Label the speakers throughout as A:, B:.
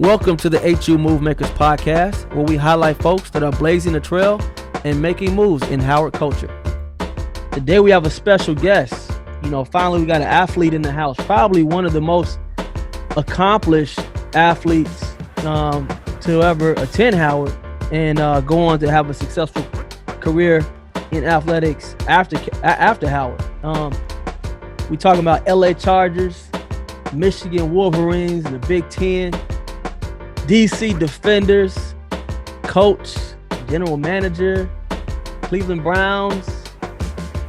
A: Welcome to the HU Movemakers podcast, where we highlight folks that are blazing the trail and making moves in Howard culture. Today we have a special guest. Finally we got an athlete in the house, probably one of the most accomplished athletes to ever attend Howard and go on to have a successful career in athletics after Howard. We talking about LA Chargers, Michigan Wolverines, and the Big Ten, DC Defenders, coach, general manager, Cleveland Browns,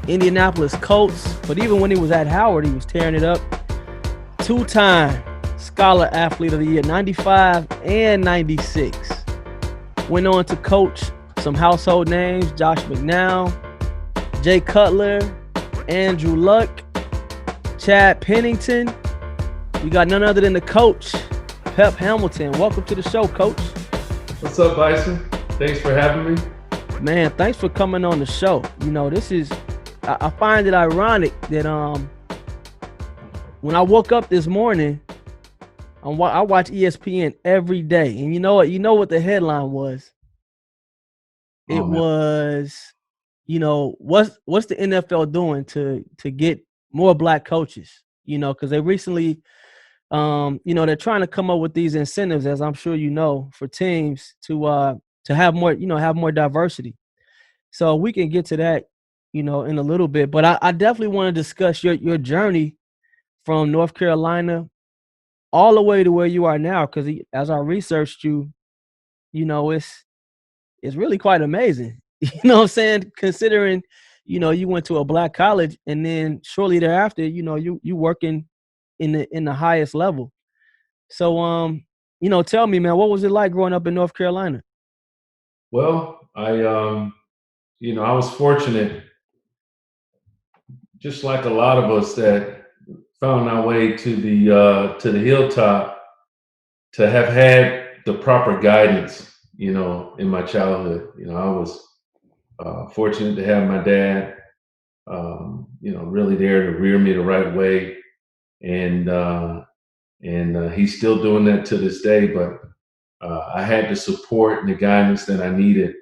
A: Indianapolis Colts. But even when he was at Howard, he was tearing it up. Two-time Scholar Athlete of the Year, 95 and 96. Went on to coach some household names: Josh McNown, Jay Cutler, Andrew Luck, Chad Pennington. We got none other than the coach, Pep Hamilton. Welcome to the show, Coach.
B: What's up, Bison? Thanks for having me.
A: Man, thanks for coming on the show. I find it ironic that when I woke up this morning, I watch ESPN every day, and you know what the headline was? It was, what's the NFL doing to get more black coaches? Because they recently, they're trying to come up with these incentives, as I'm sure for teams to have more diversity. So we can get to that, in a little bit. But I definitely want to discuss your journey from North Carolina all the way to where you are now, because as I researched you, it's really quite amazing. You know what I'm saying? Considering, you went to a black college, and then shortly thereafter, you working in the highest level. So, tell me, man, what was it like growing up in North Carolina?
B: Well, I was fortunate, just like a lot of us that found our way to the hilltop, to have had the proper guidance, in my childhood. I was fortunate to have my dad, really there to rear me the right way, and he's still doing that to this day. But I had the support and the guidance that I needed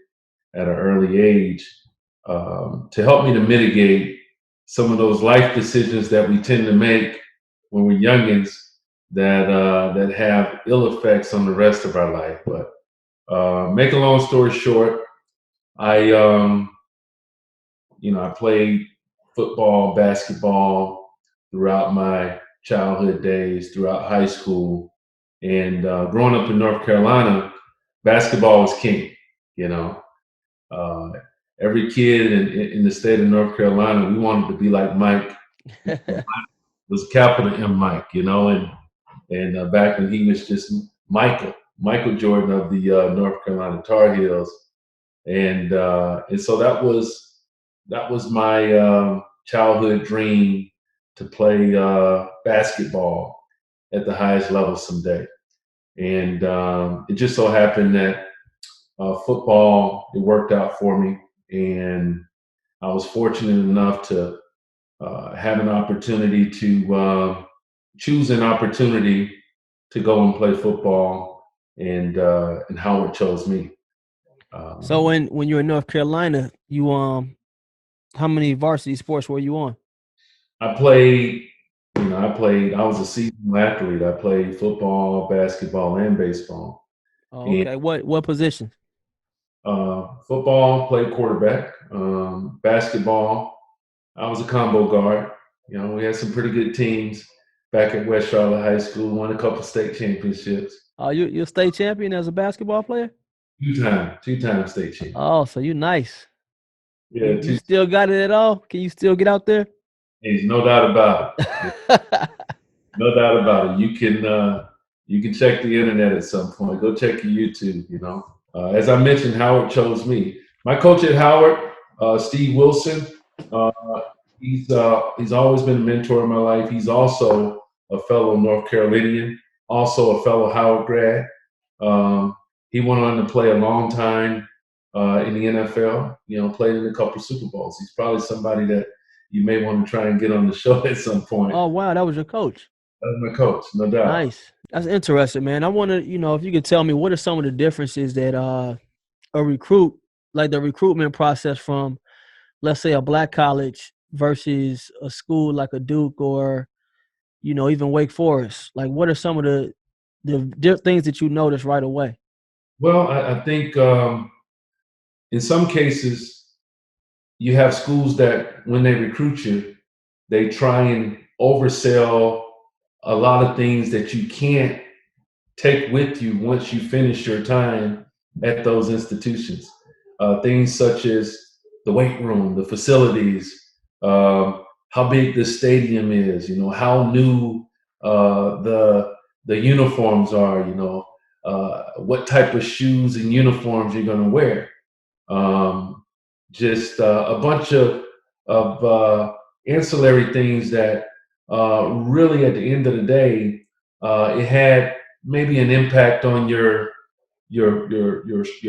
B: at an early age to help me to mitigate some of those life decisions that we tend to make when we're youngins that have ill effects on the rest of our life. But make a long story short, I played football, basketball throughout my childhood days, throughout high school, and growing up in North Carolina, basketball was king. Every kid in the state of North Carolina, we wanted to be like Mike. Was capital M Mike, and back when he was just Michael Jordan of the North Carolina Tar Heels, and so that was my childhood dream, to play basketball at the highest level someday. And it just so happened that football, it worked out for me, and I was fortunate enough to have an opportunity to choose an opportunity to go and play football, and Howard chose me.
A: So when you were in North Carolina, you how many varsity sports were you on?
B: I was a seasonal athlete. I played football, basketball, and baseball.
A: Oh, okay. And what position?
B: Football, played quarterback. Basketball, I was a combo guard. We had some pretty good teams back at West Charlotte High School. Won a couple state championships.
A: Oh, you're a state champion as a basketball player?
B: Two-time state champion.
A: Oh, so you nice.
B: Yeah.
A: You still got it at all? Can you still get out there?
B: There's no doubt about it. No doubt about it. You can check the internet at some point. Go check your YouTube. As I mentioned, Howard chose me. My coach at Howard, Steve Wilson, he's always been a mentor in my life. He's also a fellow North Carolinian, also a fellow Howard grad. He went on to play a long time in the NFL, played in a couple Super Bowls. He's probably somebody that you may want to try and get on the show at some point.
A: Oh, wow. That was your coach.
B: That was my coach, no doubt.
A: Nice. That's interesting, man. I want to, if you could tell me what are some of the differences that a recruit, like the recruitment process from, let's say, a black college versus a school like a Duke or, even Wake Forest. Like, what are some of the things that you notice right away?
B: Well, I think in some cases you have schools that when they recruit you, they try and oversell a lot of things that you can't take with you once you finish your time at those institutions. Things such as the weight room, the facilities, how big the stadium is, how new the uniforms are, what type of shoes and uniforms you're going to wear. Um, just a bunch of ancillary things that really, at the end of the day, it had maybe an impact on your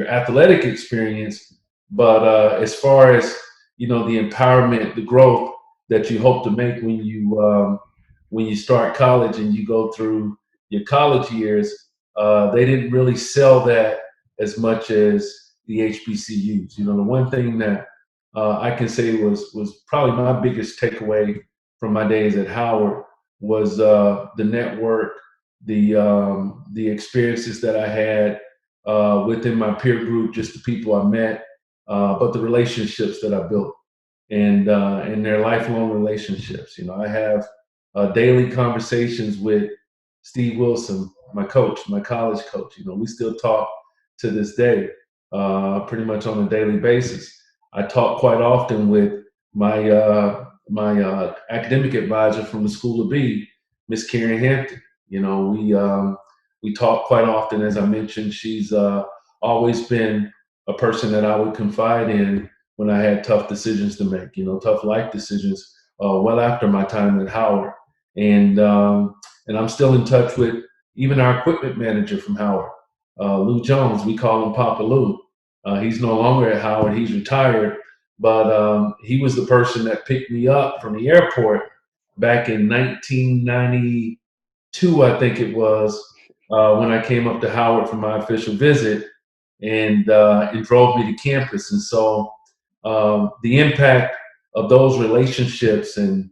B: athletic experience, but as far as the empowerment, the growth that you hope to make when you start college and you go through your college years, they didn't really sell that as much as the HBCUs. The one thing that I can say was probably my biggest takeaway from my days at Howard was the network, the experiences that I had within my peer group, just the people I met, but the relationships that I built, and their lifelong relationships. I have daily conversations with Steve Wilson, my coach, my college coach. We still talk to this day, pretty much on a daily basis. I talk quite often with my academic advisor from the School of B, Miss Karen Hampton. We talk quite often. As I mentioned, she's always been a person that I would confide in when I had tough decisions to make. Tough life decisions. Well after my time at Howard, and I'm still in touch with even our equipment manager from Howard, Lou Jones. We call him Papa Lou. He's no longer at Howard. He's retired, but he was the person that picked me up from the airport back in 1992, I think it was, when I came up to Howard for my official visit, and drove me to campus. And so the impact of those relationships and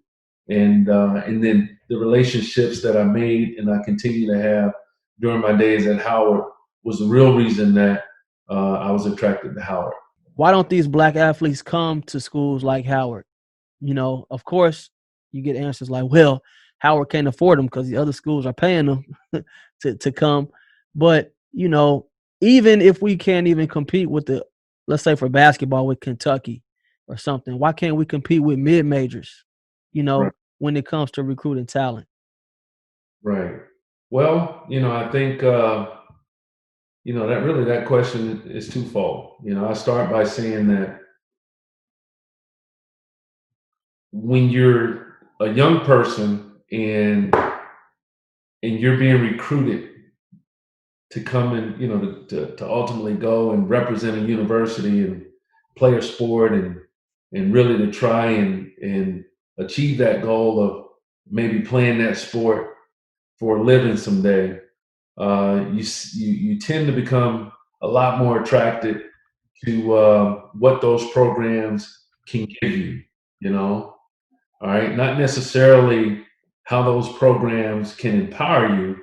B: then the relationships that I made and I continue to have during my days at Howard was the real reason that I was attracted to Howard.
A: Why don't these black athletes come to schools like Howard? Of course, you get answers like, well, Howard can't afford them because the other schools are paying them to come. But, even if we can't even compete with let's say for basketball with Kentucky or something, why can't we compete with mid-majors,
B: Right.
A: when it comes to recruiting talent?
B: Right. Well, I think that question is twofold. I start by saying that when you're a young person and you're being recruited to come and to ultimately go and represent a university and play a sport and really to try and achieve that goal of maybe playing that sport for a living someday, you tend to become a lot more attracted to what those programs can give you. All right, not necessarily how those programs can empower you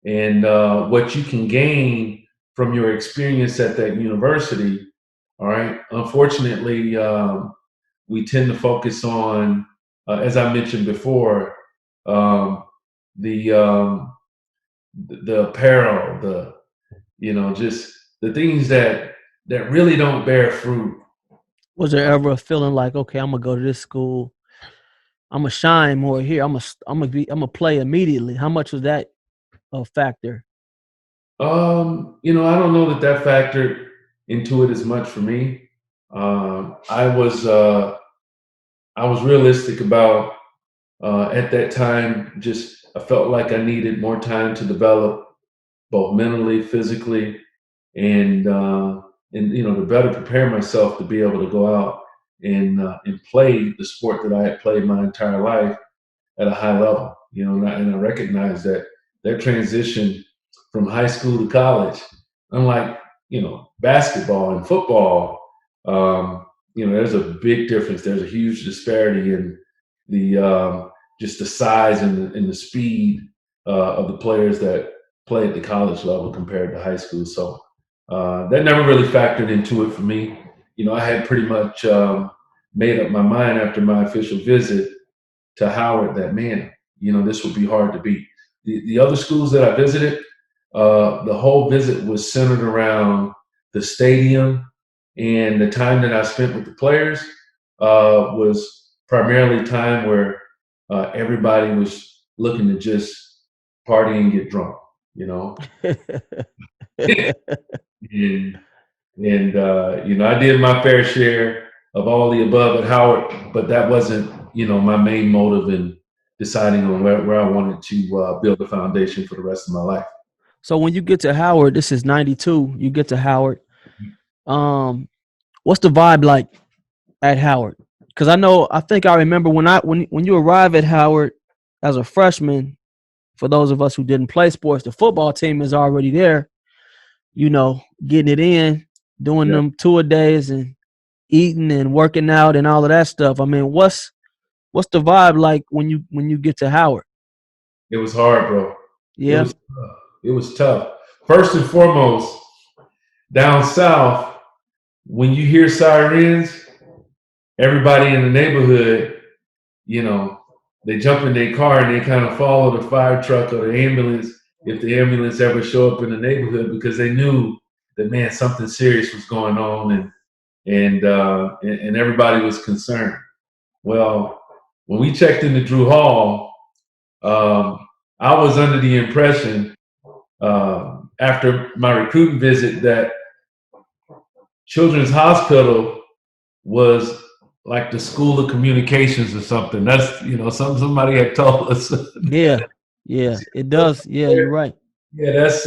B: and what you can gain from your experience at that university. All right, unfortunately, we tend to focus on, as I mentioned before, um, the um, the apparel, just the things that really don't bear fruit.
A: Was there ever a feeling like, okay, I'm gonna go to this school, I'm gonna shine more here, I'm gonna play immediately? How much was that a factor?
B: I don't know that factored into it as much for me. I was realistic about at that time. Just I felt like I needed more time to develop, both mentally, physically, and to better prepare myself to be able to go out and play the sport that I had played my entire life. at a high level, and I recognize that transition from high school to college, unlike, basketball and football, there's a big difference. There's a huge disparity in the just the size and the speed of the players that play at the college level compared to high school. So that never really factored into it for me. I had pretty much made up my mind after my official visit to Howard that, man, this would be hard to beat. The other schools that I visited, the whole visit was centered around the stadium, and the time that I spent with the players was primarily time where everybody was looking to just party and get drunk, and I did my fair share of all the above at Howard, but that wasn't my main motive in deciding on where I wanted to build a foundation for the rest of my life.
A: So when you get to Howard, this is 92, you get to Howard. What's the vibe like at Howard? Because I think I remember when you arrive at Howard as a freshman, for those of us who didn't play sports, the football team is already there, getting it in, doing them tour days and eating and working out and all of that stuff. I mean, what's the vibe like when you get to Howard?
B: It was hard, bro.
A: Yeah.
B: It was tough. First and foremost, down south, when you hear sirens, everybody in the neighborhood, they jump in their car and they kind of follow the fire truck or the ambulance if the ambulance ever show up in the neighborhood, because they knew that, man, something serious was going on, and everybody was concerned. Well, when we checked into Drew Hall, I was under the impression after my recruiting visit that Children's Hospital was like the School of Communications or something. That's somebody had told us.
A: Yeah, it does. Yeah, you're right.
B: Yeah, that's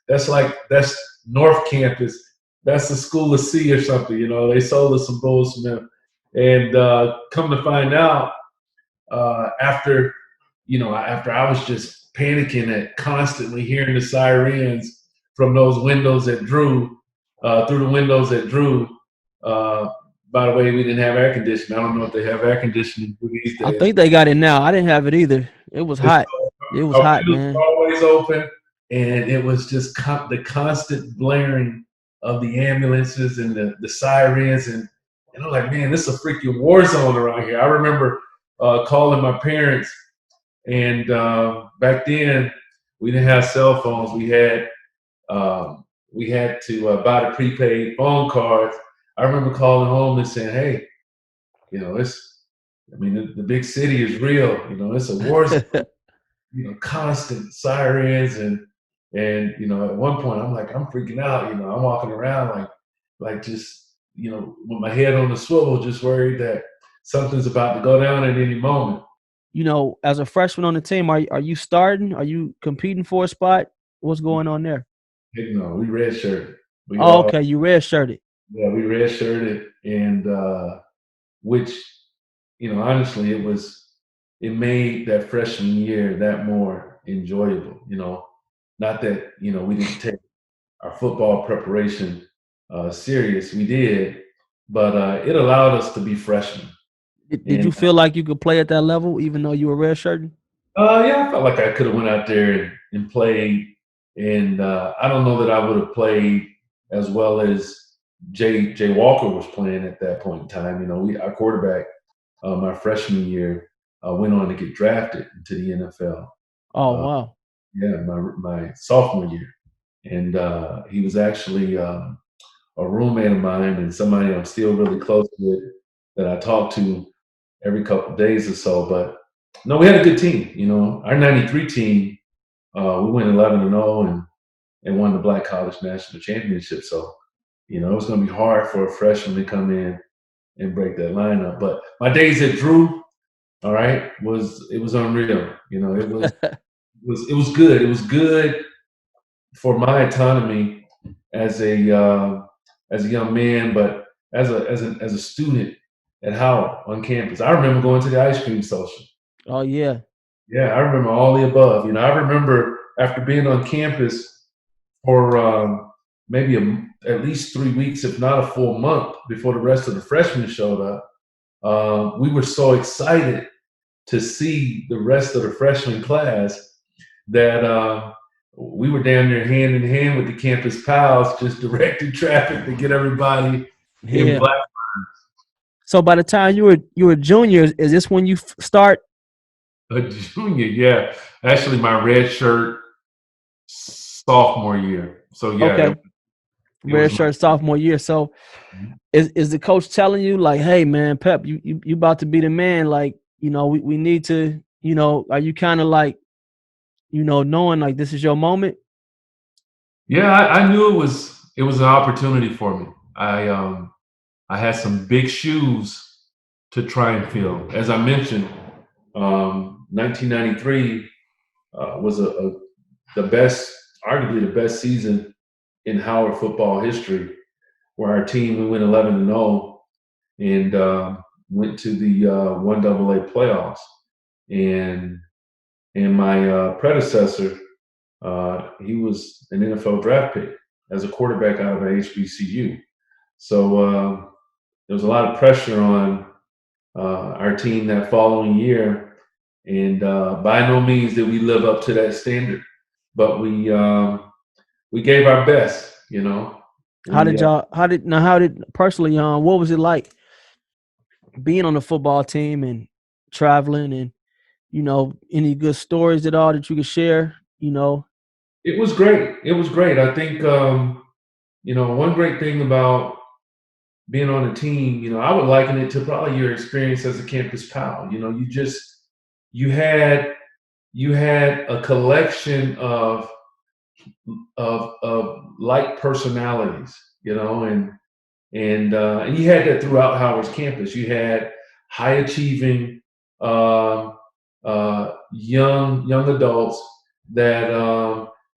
B: that's North Campus. That's the School of C or something. They sold us some bullshit, and come to find out, after I was just panicking at constantly hearing the sirens from those windows at Drew, through the windows at Drew. By the way, we didn't have air conditioning. I don't know if they have air conditioning these days.
A: I think they got it now. I didn't have it either. It was hot. It was hot, man.
B: Always open, and it was just the constant blaring of the ambulances and the sirens, and I'm like, man, this is a freaking war zone around here. I remember calling my parents, and back then we didn't have cell phones. We had to buy the prepaid phone cards. I remember calling home and saying, hey, the big city is real. It's a war zone. Constant sirens, and at one point I'm like, I'm freaking out. I'm walking around like just with my head on the swivel, just worried that something's about to go down at any moment.
A: As a freshman on the team, are you starting? Are you competing for a spot? What's going on there?
B: Heck no, we redshirted.
A: Okay, you redshirted.
B: Yeah, we redshirted, and which, honestly, it made that freshman year that more enjoyable. Not that we didn't take our football preparation serious. We did, but it allowed us to be freshmen.
A: Did you feel like you could play at that level, even though you were redshirting?
B: Yeah, I felt like I could have went out there and played, and I don't know that I would have played as well as Jay Walker was playing at that point in time. Our quarterback, my freshman year, went on to get drafted into the NFL.
A: Oh, wow.
B: Yeah, my sophomore year, and he was actually a roommate of mine and somebody I'm still really close with that I talk to every couple of days or so. But no, we had a good team. Our '93 team, we went 11-0 and won the Black College National Championship. So, it was going to be hard for a freshman to come in and break that lineup. But my days at Drew, all right, it was unreal. It was good. It was good for my autonomy as a young man, but as a student at Howard on campus. I remember going to the ice cream social.
A: Oh yeah.
B: Yeah, I remember all the above. I remember after being on campus for maybe at least 3 weeks, if not a full month, before the rest of the freshmen showed up. We were so excited to see the rest of the freshman class that we were down there hand in hand with the campus pals, just directing traffic to get everybody in
A: Yeah.
B: black.
A: So by the time you were junior, is this when you start?
B: A junior, yeah. Actually, my red shirt sophomore year. So yeah,
A: Okay.
B: it was
A: Red
B: my.
A: shirt sophomore year. So is the coach telling you like, hey man, Pep, you about to be the man, like, we need to, are you kind of like, knowing like this is your moment?
B: Yeah, I knew it was an opportunity for me. I had some big shoes to try and fill. As I mentioned, 1993 was the best, arguably the best season in Howard football history, where our team we went 11-0 and went to the 1AA playoffs. And my predecessor, he was an NFL draft pick as a quarterback out of HBCU. So there was a lot of pressure on our team that following year, and by no means did we live up to that standard. But we gave our best.
A: How did
B: We
A: y'all? How did personally? What was it like being on the football team and traveling and any good stories at all that you could share?
B: It was great. It was great. I think one great thing about being on a team, I would liken it to probably your experience as a campus pal. You had a collection of like personalities, and you had that throughout Howard's campus. You had high achieving young adults that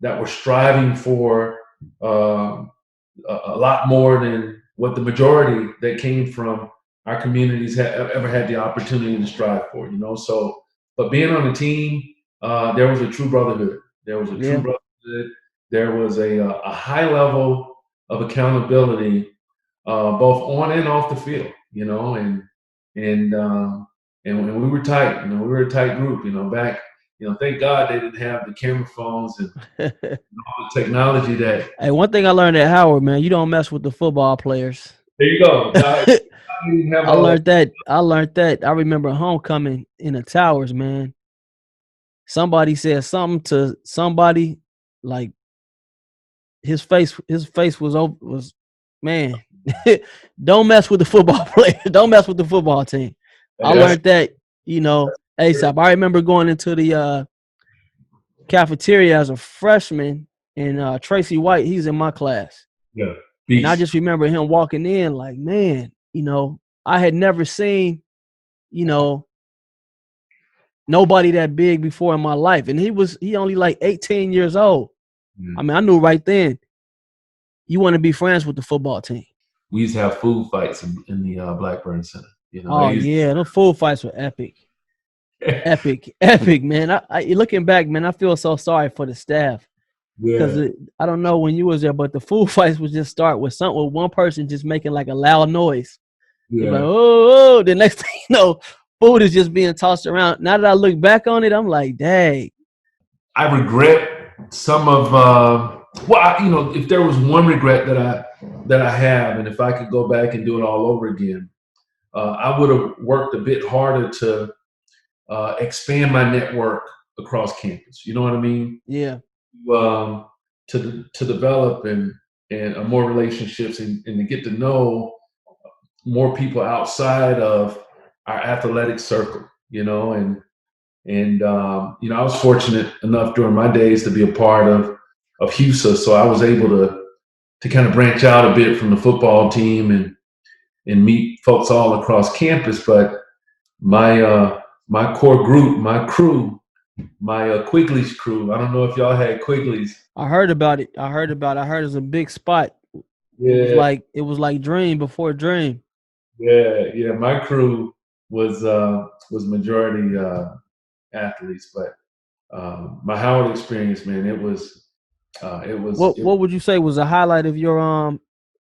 B: were striving for a lot more than what the majority that came from our communities ever had the opportunity to strive for. So, but being on the team, there was a true brotherhood. There was a true
A: Yeah.
B: brotherhood. There was a high level of accountability, both on and off the field. And and we were tight. We were a tight group. Back. Thank God they didn't have the camera phones and all the technology that.
A: Hey, one thing I learned at Howard, man, you don't mess with the football players.
B: There you go. God didn't have
A: I
B: all that.
A: learned that. I learned that. I remember homecoming in the towers, man. Somebody said something to somebody, like his face was man. Don't mess with the football player. Don't mess with the football team. I
B: Hey, that's
A: learned that, ASAP. I remember going into the cafeteria as a freshman, and Tracy White, he's in my class.
B: yeah,
A: And I
B: beast.
A: just remember him walking in like, man, I had never seen, you know, nobody that big before in my life. And he only like 18 years old. I
B: Mm.
A: mean, I knew right then you want to be friends with the football team.
B: We used to have food fights in the Blackburn Center. They
A: Oh
B: used.
A: yeah, those full fights were epic. Epic, epic, man. Looking back, man, I feel so sorry for the staff because
B: Yeah,
A: I don't know when you was there, but the full fights would just start with one person just making like a loud noise. They're like,
B: yeah.
A: oh, the next thing you know, food is just being tossed around. Now that I look back on it, I'm like, dang.
B: I regret some of. If there was one regret that I have, and if I could go back and do it all over again, I would have worked a bit harder to expand my network across campus. You know what I mean?
A: Yeah.
B: um, to develop and more relationships and to get to know more people outside of our athletic circle, and I was fortunate enough during my days to be a part of HUSA, so I was able to kind of branch out a bit from the football team and meet folks all across campus. But my core group, my crew, my Quigley's crew. I don't know if y'all had Quigley's.
A: I heard about it. I heard it was a big spot.
B: Yeah,
A: It was like Dream before Dream.
B: yeah, yeah. My crew was majority athletes, but my Howard experience, man, it was
A: What would you say was the highlight of your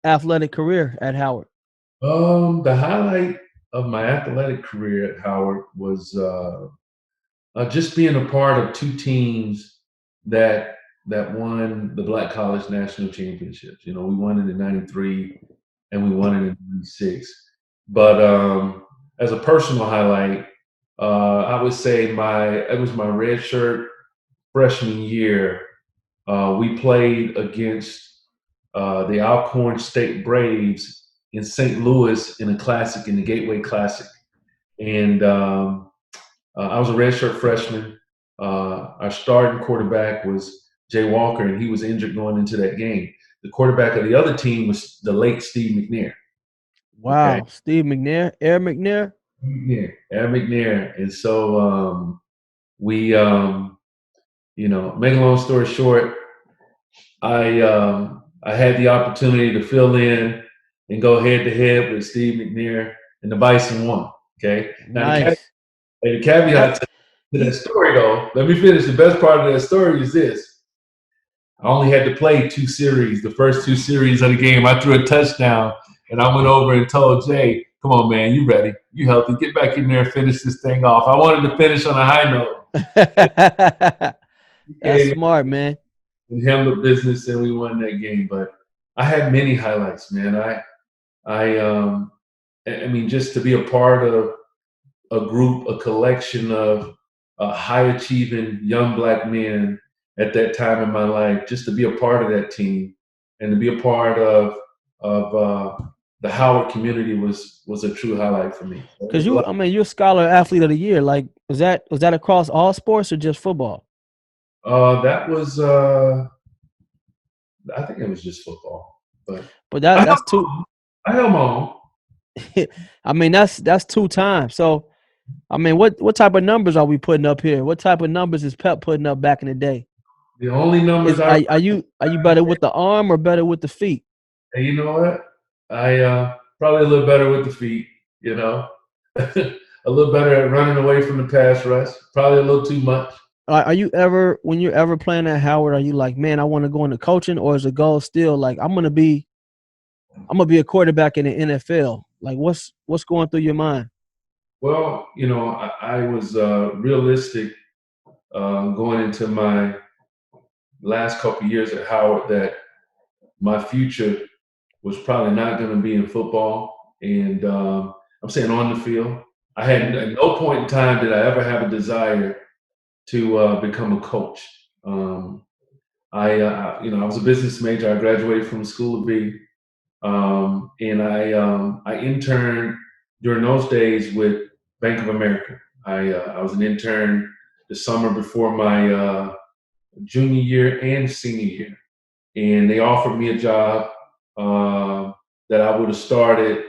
A: athletic career at Howard?
B: the highlight of my athletic career at Howard was just being a part of two teams that won the Black College National Championships. You know, we won it in '93 and we won it in '96. But as a personal highlight, I would say it was my red shirt freshman year. We played against the Alcorn State Braves in St. Louis in a classic, in the Gateway Classic. And I was a redshirt freshman. Our starting quarterback was Jay Walker, and he was injured going into that game. The quarterback of the other team was the late Steve McNair. Okay.
A: Wow, Steve McNair, Air McNair.
B: Yeah, Air McNair. And so we, make a long story short, I had the opportunity to fill in and go head to head with Steve McNair, and the Bison won. Okay. Now
A: Nice.
B: the caveat to that story, though, let me finish. The best part of that story is this. I only had to play two series, the first two series of the game. I threw a touchdown, and I went over and told Jay, come on, man, you ready? You healthy. Get back in there and finish this thing off. I wanted to finish on a high note.
A: That's smart, man.
B: And handled business, and we won that game. But I had many highlights, man. I mean, just to be a part of a group, a collection of high achieving young Black men at that time in my life, just to be a part of that team and to be a part of the Howard community was a true highlight for me.
A: Because you're Scholar Athlete of the Year. Like, was that across all sports or just football?
B: That was I think it was just football, but
A: that's two.
B: I held my own.
A: I mean, that's 2 times. So, I mean, what type of numbers are we putting up here? What type of numbers is Pep putting up back in the day?
B: The only numbers
A: are you better with the arm or better with the feet?
B: And you know what? I probably a little better with the feet. You know, a little better at running away from the pass rush. Probably a little too much.
A: Are you ever, when you're ever playing at Howard, are you like, man, I want to go into coaching, or is the goal still like I'm gonna be a quarterback in the NFL? Like, what's going through your mind?
B: Well, I was realistic going into my last couple of years at Howard that my future was probably not going to be in football, and I'm saying on the field. I had at no point in time did I ever have a desire to become a coach. I was a business major. I graduated from the School of B, and I interned during those days with Bank of America. I was an intern the summer before my junior year and senior year, and they offered me a job that I would have started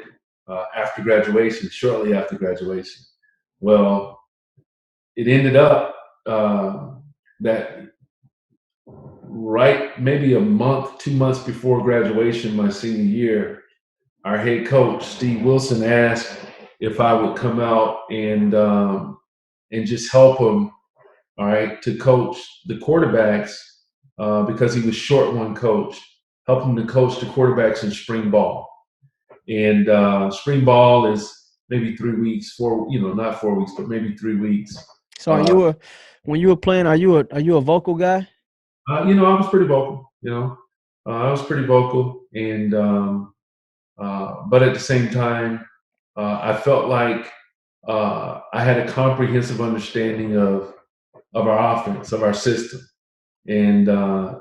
B: after graduation, shortly after graduation. Well, it ended up that right maybe a month, 2 months before graduation, my senior year, our head coach, Steve Wilson, asked if I would come out and just help him, all right, to coach the quarterbacks because he was short one coach, help him to coach the quarterbacks in spring ball. And spring ball is maybe 3 weeks, not 4 weeks, but maybe 3 weeks.
A: So when you were playing, are you a vocal guy?
B: I was pretty vocal. I was pretty vocal, and but at the same time, I felt like I had a comprehensive understanding of our offense, of our system, and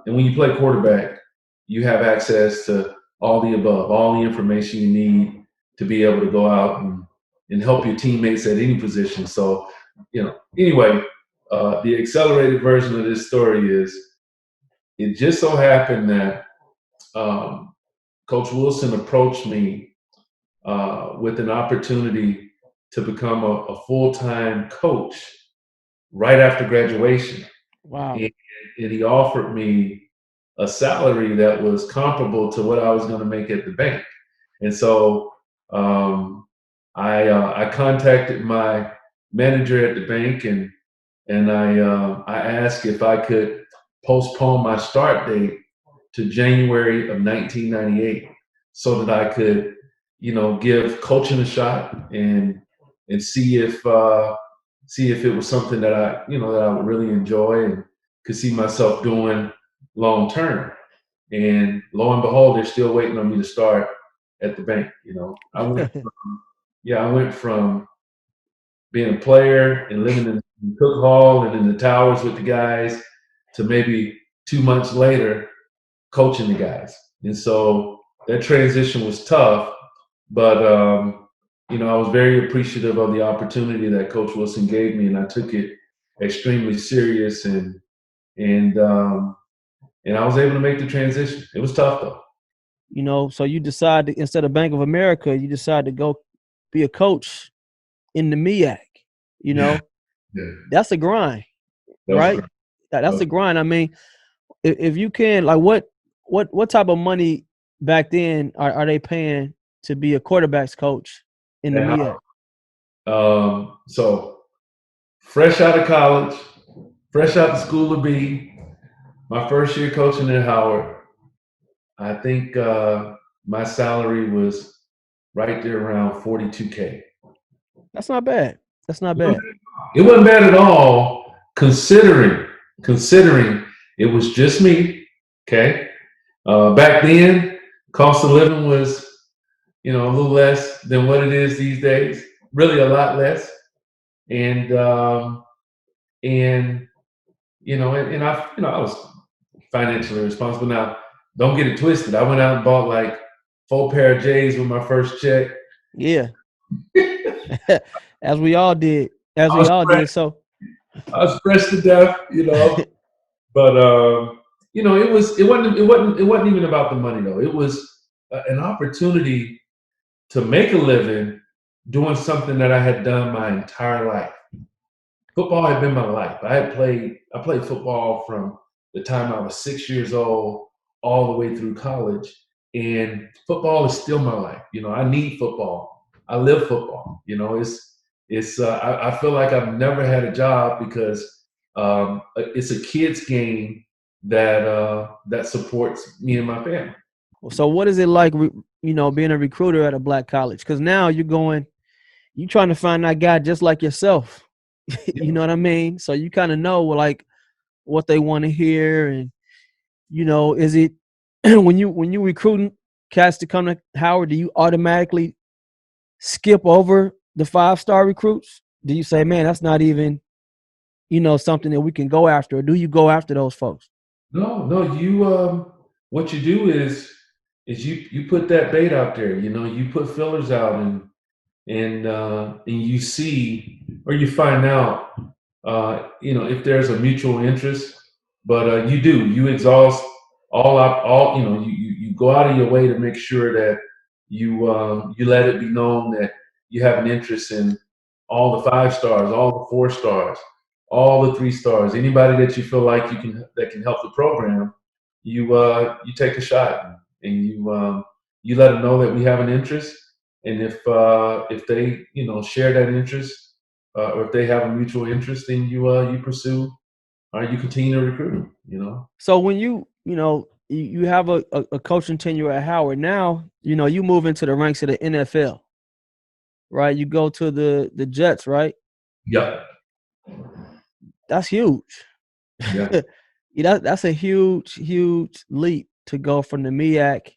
B: when you play quarterback, you have access to all the above, all the information you need to be able to go out and help your teammates at any position. So, anyway, the accelerated version of this story is it just so happened that Coach Wilson approached me with an opportunity to become a full-time coach right after graduation.
A: Wow.
B: And he offered me a salary that was comparable to what I was going to make at the bank. And so I contacted my manager at the bank, and and I asked if I could postpone my start date to January of 1998 so that I could, give coaching a shot and see if it was something that I would really enjoy and could see myself doing long term. And lo and behold, they're still waiting on me to start at the bank. I went from being a player and living in Cook Hall and in the towers with the guys to maybe 2 months later coaching the guys. And so that transition was tough, but I was very appreciative of the opportunity that Coach Wilson gave me, and I took it extremely serious, and I was able to make the transition. It was tough though.
A: So you decide to, instead of Bank of America, you decide to go be a coach in the MEAC.
B: Yeah.
A: That's a grind, right? That's a grind. I mean, if you can, like, what type of money back then are they paying to be a quarterbacks coach in the MEAC?
B: So fresh out of college, fresh out of school of B, my first year coaching at Howard, I think my salary was right there around $42K.
A: That's not bad. That's not bad.
B: It wasn't bad at all, considering it was just me. Okay, back then, cost of living was a little less than what it is these days. Really, a lot less, and I was financially responsible. Now, don't get it twisted. I went out and bought like 4 pair of J's with my first check.
A: Yeah. As we all did. So
B: I was fresh to death, but it wasn't even about the money though. It was an opportunity to make a living doing something that I had done my entire life. Football had been my life. I played football from the time I was 6 years old all the way through college, and football is still my life. I need football. I live football. I feel like I've never had a job because it's a kid's game that supports me and my family.
A: So what is it like, being a recruiter at a black college? Because now you're trying to find that guy just like yourself. You know what I mean? So you kind of know like what they want to hear, and is it when you recruiting cats to come to Howard, do you automatically skip over the 5-star recruits? Do you say, man, that's not even something that we can go after, or do you go after those folks?
B: No, you what you do is you put that bait out there. You put fillers out, and you see, or you find out if there's a mutual interest. But you exhaust all you go out of your way to make sure that you let it be known that you have an interest in all the 5 stars, all the 4 stars, all the 3 stars, anybody that you feel like that can help the program. You take a shot, and you let them know that we have an interest, and if they share that interest, or if they have a mutual interest, then you pursue, or you continue to recruit them.
A: So when you have a coaching tenure at Howard, now you move into the ranks of the NFL, right? You go to the Jets, right?
B: Yep.
A: That's huge.
B: Yeah.
A: That's a huge leap to go from the MEAC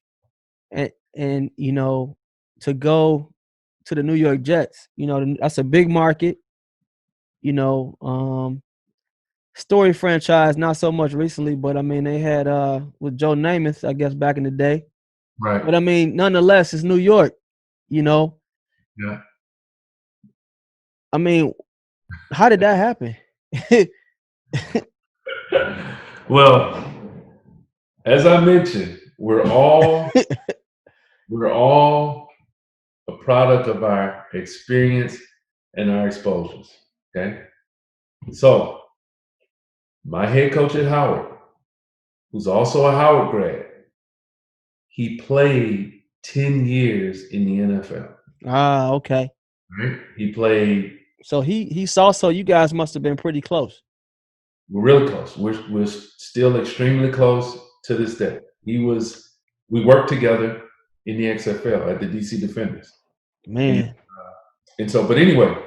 A: and to go to the New York Jets. That's a big market. Story franchise, not so much recently, but I mean they had with Joe Namath, I guess, back in the day.
B: Right.
A: But I mean, nonetheless, it's New York.
B: Yeah.
A: I mean, how did that happen?
B: Well, as I mentioned, we're all a product of our experience and our exposures. Okay. So my head coach at Howard, who's also a Howard grad, he played 10 years in the NFL.
A: Ah, okay.
B: Right? He played
A: So he saw. So you guys must have been pretty close.
B: We're really close. We're still extremely close to this day. We worked together in the XFL at the DC Defenders.
A: Man.
B: And so, but anyway,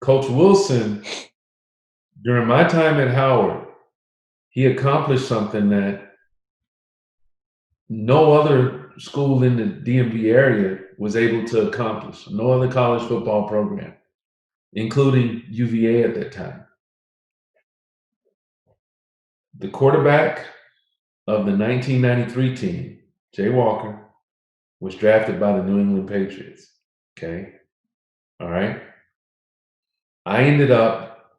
B: Coach Wilson, during my time at Howard, he accomplished something that no other school in the DMV area was able to accomplish. No other college football program, including UVA at that time. The quarterback of the 1993 team, Jay Walker, was drafted by the New England Patriots. Okay. All right. I ended up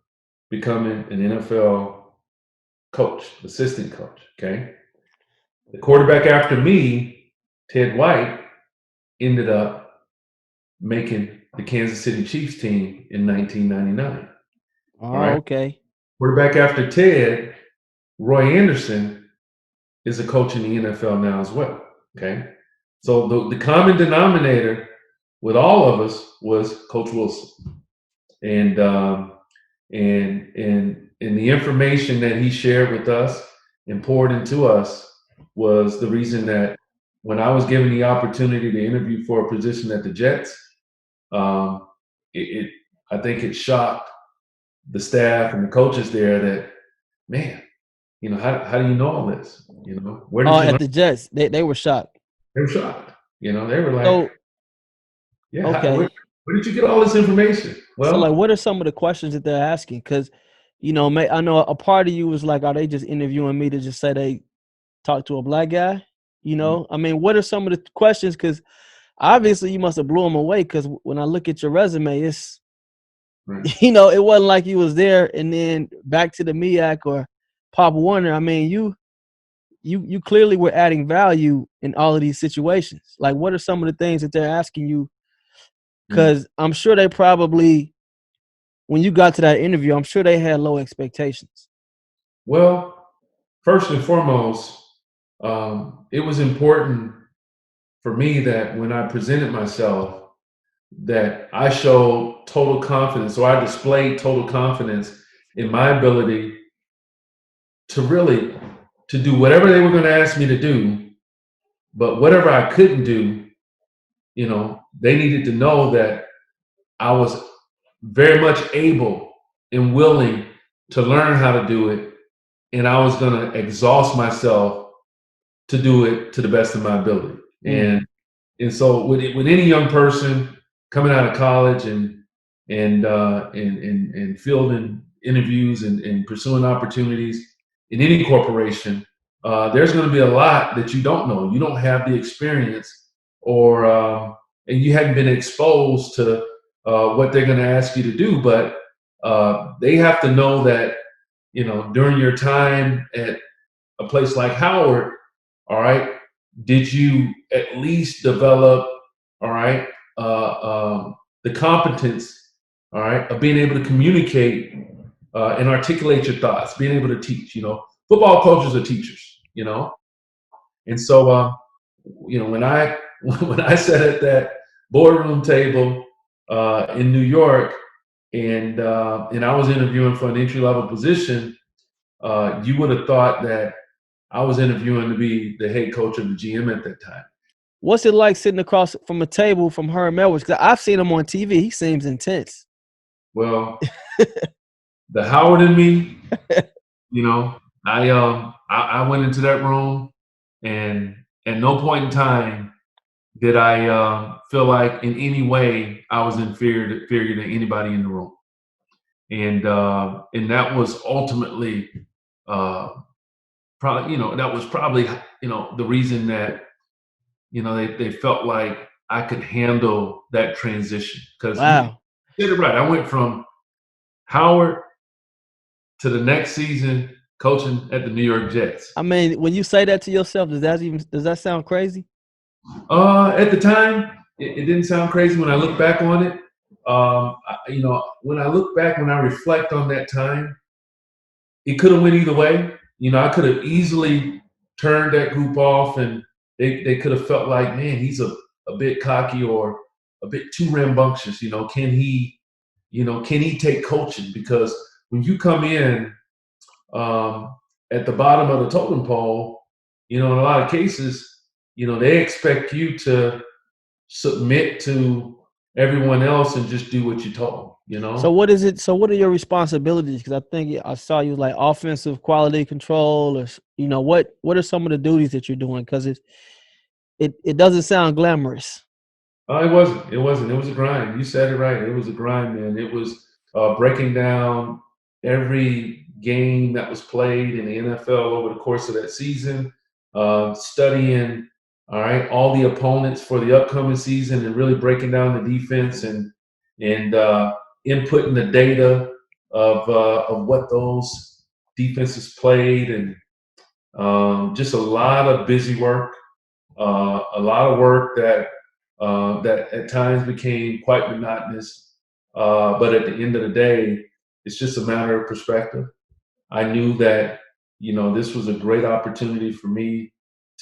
B: becoming an NFL coach, assistant coach. Okay. The quarterback after me, Ted White, ended up making the Kansas City Chiefs team in 1999.
A: Oh,
B: all right.
A: Okay.
B: Quarterback after Ted, Roy Anderson, is a coach in the NFL now as well. Okay. So the common denominator with all of us was Coach Wilson. And the information that he shared with us and poured into us was the reason that when I was given the opportunity to interview for a position at the Jets, I think it shocked the staff and the coaches there that, man, how do you know all this? Where did you learn?
A: At the Jets, they were shocked.
B: They were shocked. They were like,
A: So
B: yeah,
A: okay.
B: where did you get all this information?
A: So like,
B: Well,
A: what are some of the questions that they're asking? Because, I know a part of you was like, are they just interviewing me to just say they talked to a black guy? I mean, what are some of the questions? Because obviously you must have blew them away. Because when I look at your resume, it's,
B: right.
A: it wasn't like you was there and then back to the MEAC or Pop Warner. I mean, you clearly were adding value in all of these situations. Like, what are some of the things that they're asking you? Because I'm sure they probably, when you got to that interview, I'm sure they had low expectations.
B: Well, first and foremost, it was important for me that when I presented myself, that I showed total confidence, or I displayed total confidence in my ability to do whatever they were going to ask me to do. But whatever I couldn't do, they needed to know that I was very much able and willing to learn how to do it. And I was going to exhaust myself to do it to the best of my ability. And so with any young person coming out of college and fielding interviews and pursuing opportunities in any corporation, there's going to be a lot that you don't know. You don't have the experience, and you hadn't been exposed to what they're going to ask you to do. But they have to know that, during your time at a place like Howard, all right, did you at least develop, all right, the competence, all right, of being able to communicate and articulate your thoughts, being able to teach. Football coaches are teachers, and so when I sat at that boardroom table in New York, and I was interviewing for an entry-level position, you would have thought that I was interviewing to be the head coach of the GM at that time.
A: What's it like sitting across from a table from Herm Edwards? Because I've seen him on TV. He seems intense.
B: Well, the Howard in me, I went into that room, and at no point in time did I feel like in any way I was inferior to anybody in the room. And that was ultimately probably the reason that they felt like I could handle that transition. Because
A: wow,
B: you did it right. I went from Howard to the next season coaching at the New York Jets.
A: I mean, when you say that to yourself, does that sound crazy?
B: At the time, it didn't sound crazy. When I look back on it, when I reflect on that time, it could have went either way. I could have easily turned that group off, and they could have felt like, man, he's a bit cocky or a bit too rambunctious. Can he can he take coaching? Because when you come in at the bottom of the totem pole, in a lot of cases, they expect you to submit to everyone else and just do what you're told,
A: So what is it? So what are your responsibilities? Because I think I saw you like offensive quality control, or what are some of the duties that you're doing? Because it doesn't sound glamorous.
B: Oh, it wasn't. It wasn't. It was a grind. You said it right. It was a grind, man. It was breaking down every game that was played in the NFL over the course of that season, studying, all right, all the opponents for the upcoming season, and really breaking down the defense and inputting the data of what those defenses played, and just a lot of busy work, a lot of work that at times became quite monotonous. But at the end of the day, it's just a matter of perspective. I knew that, this was a great opportunity for me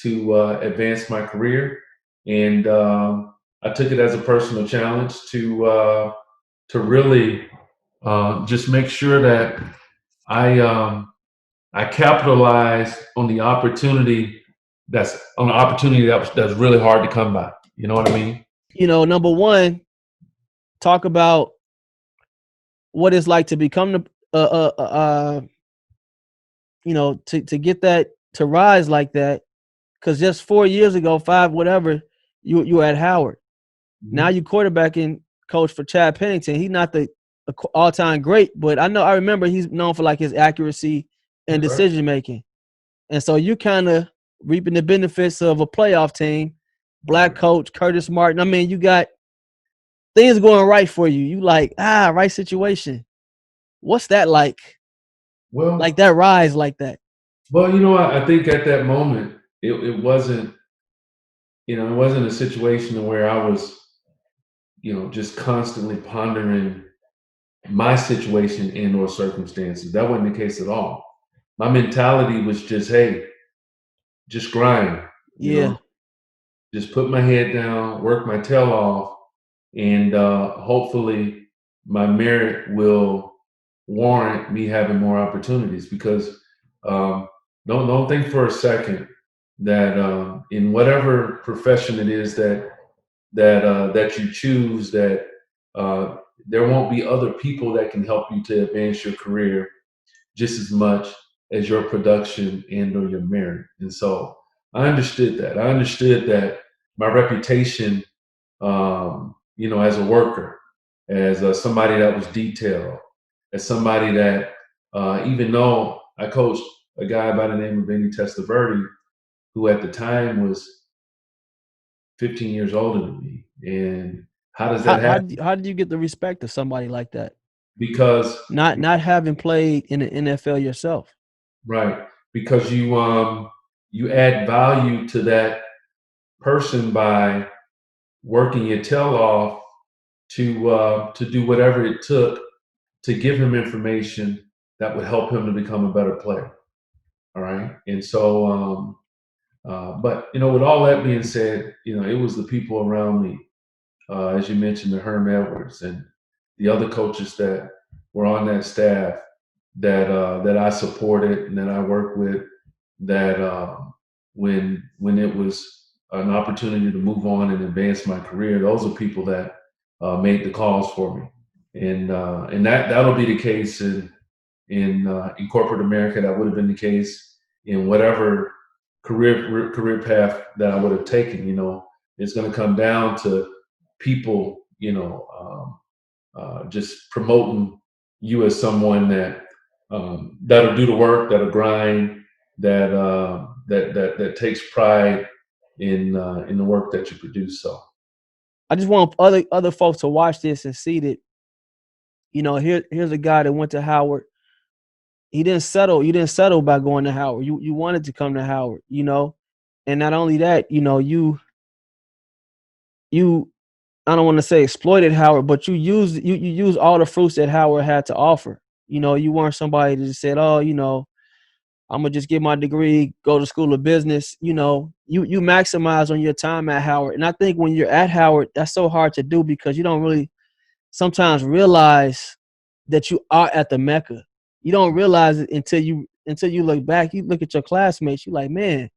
B: to advance my career. And I took it as a personal challenge to really just make sure that I capitalized on the opportunity that's really hard to come by. You know what I mean?
A: Number one, talk about what it's like to become the to get that to rise like that. Because just 4 years ago, 5 whatever, you were at Howard.
B: Mm-hmm.
A: Now you quarterbacking coach for Chad Pennington. He's not the all-time great, but I remember he's known for like his accuracy and decision making. And so you kind of reaping the benefits of a playoff team, black coach Curtis Martin. I mean, you got things going right for you. You like, right situation. What's that like?
B: Well,
A: like that rise like that.
B: Well, I think at that moment it wasn't, it wasn't a situation where I was, just constantly pondering my situation and or circumstances. That wasn't the case at all. My mentality was just, hey, just grind. Just put my head down, work my tail off, and hopefully my merit will warrant me having more opportunities. Because don't think for a second that in whatever profession it is that you choose, that there won't be other people that can help you to advance your career just as much as your production and or your merit. And so I understood that. I understood that my reputation, as a worker, as somebody that was detailed, as somebody that, even though I coached a guy by the name of Benny Testaverde, who at the time was 15 years older than me. And how does that happen?
A: How did you get the respect of somebody like that?
B: Because
A: not having played in the NFL yourself.
B: Right. Because you add value to that person by working your tail off to do whatever it took to give him information that would help him to become a better player. All right. And so, but with all that being said, it was the people around me, as you mentioned, the Herm Edwards and the other coaches that were on that staff that I supported and that I worked with, that when it was an opportunity to move on and advance my career, those are people that made the calls for me. And that'll be the case in corporate America. That would have been the case in whatever career path that I would have taken. It's going to come down to people, just promoting you as someone that'll do the work, that'll grind, that takes pride in the work that you produce. So
A: I just want other folks to watch this and see that, here's a guy that went to Howard. He didn't settle. You didn't settle by going to Howard. You wanted to come to Howard, and not only that, you I don't want to say exploited Howard, but you used all the fruits that Howard had to offer. You weren't somebody that just said, oh, I'm gonna just get my degree, go to school of business. You maximize on your time at Howard. And I think when you're at Howard, that's so hard to do because you don't really sometimes realize that you are at the Mecca. You don't realize it until you look back. You look at your classmates. You like, man,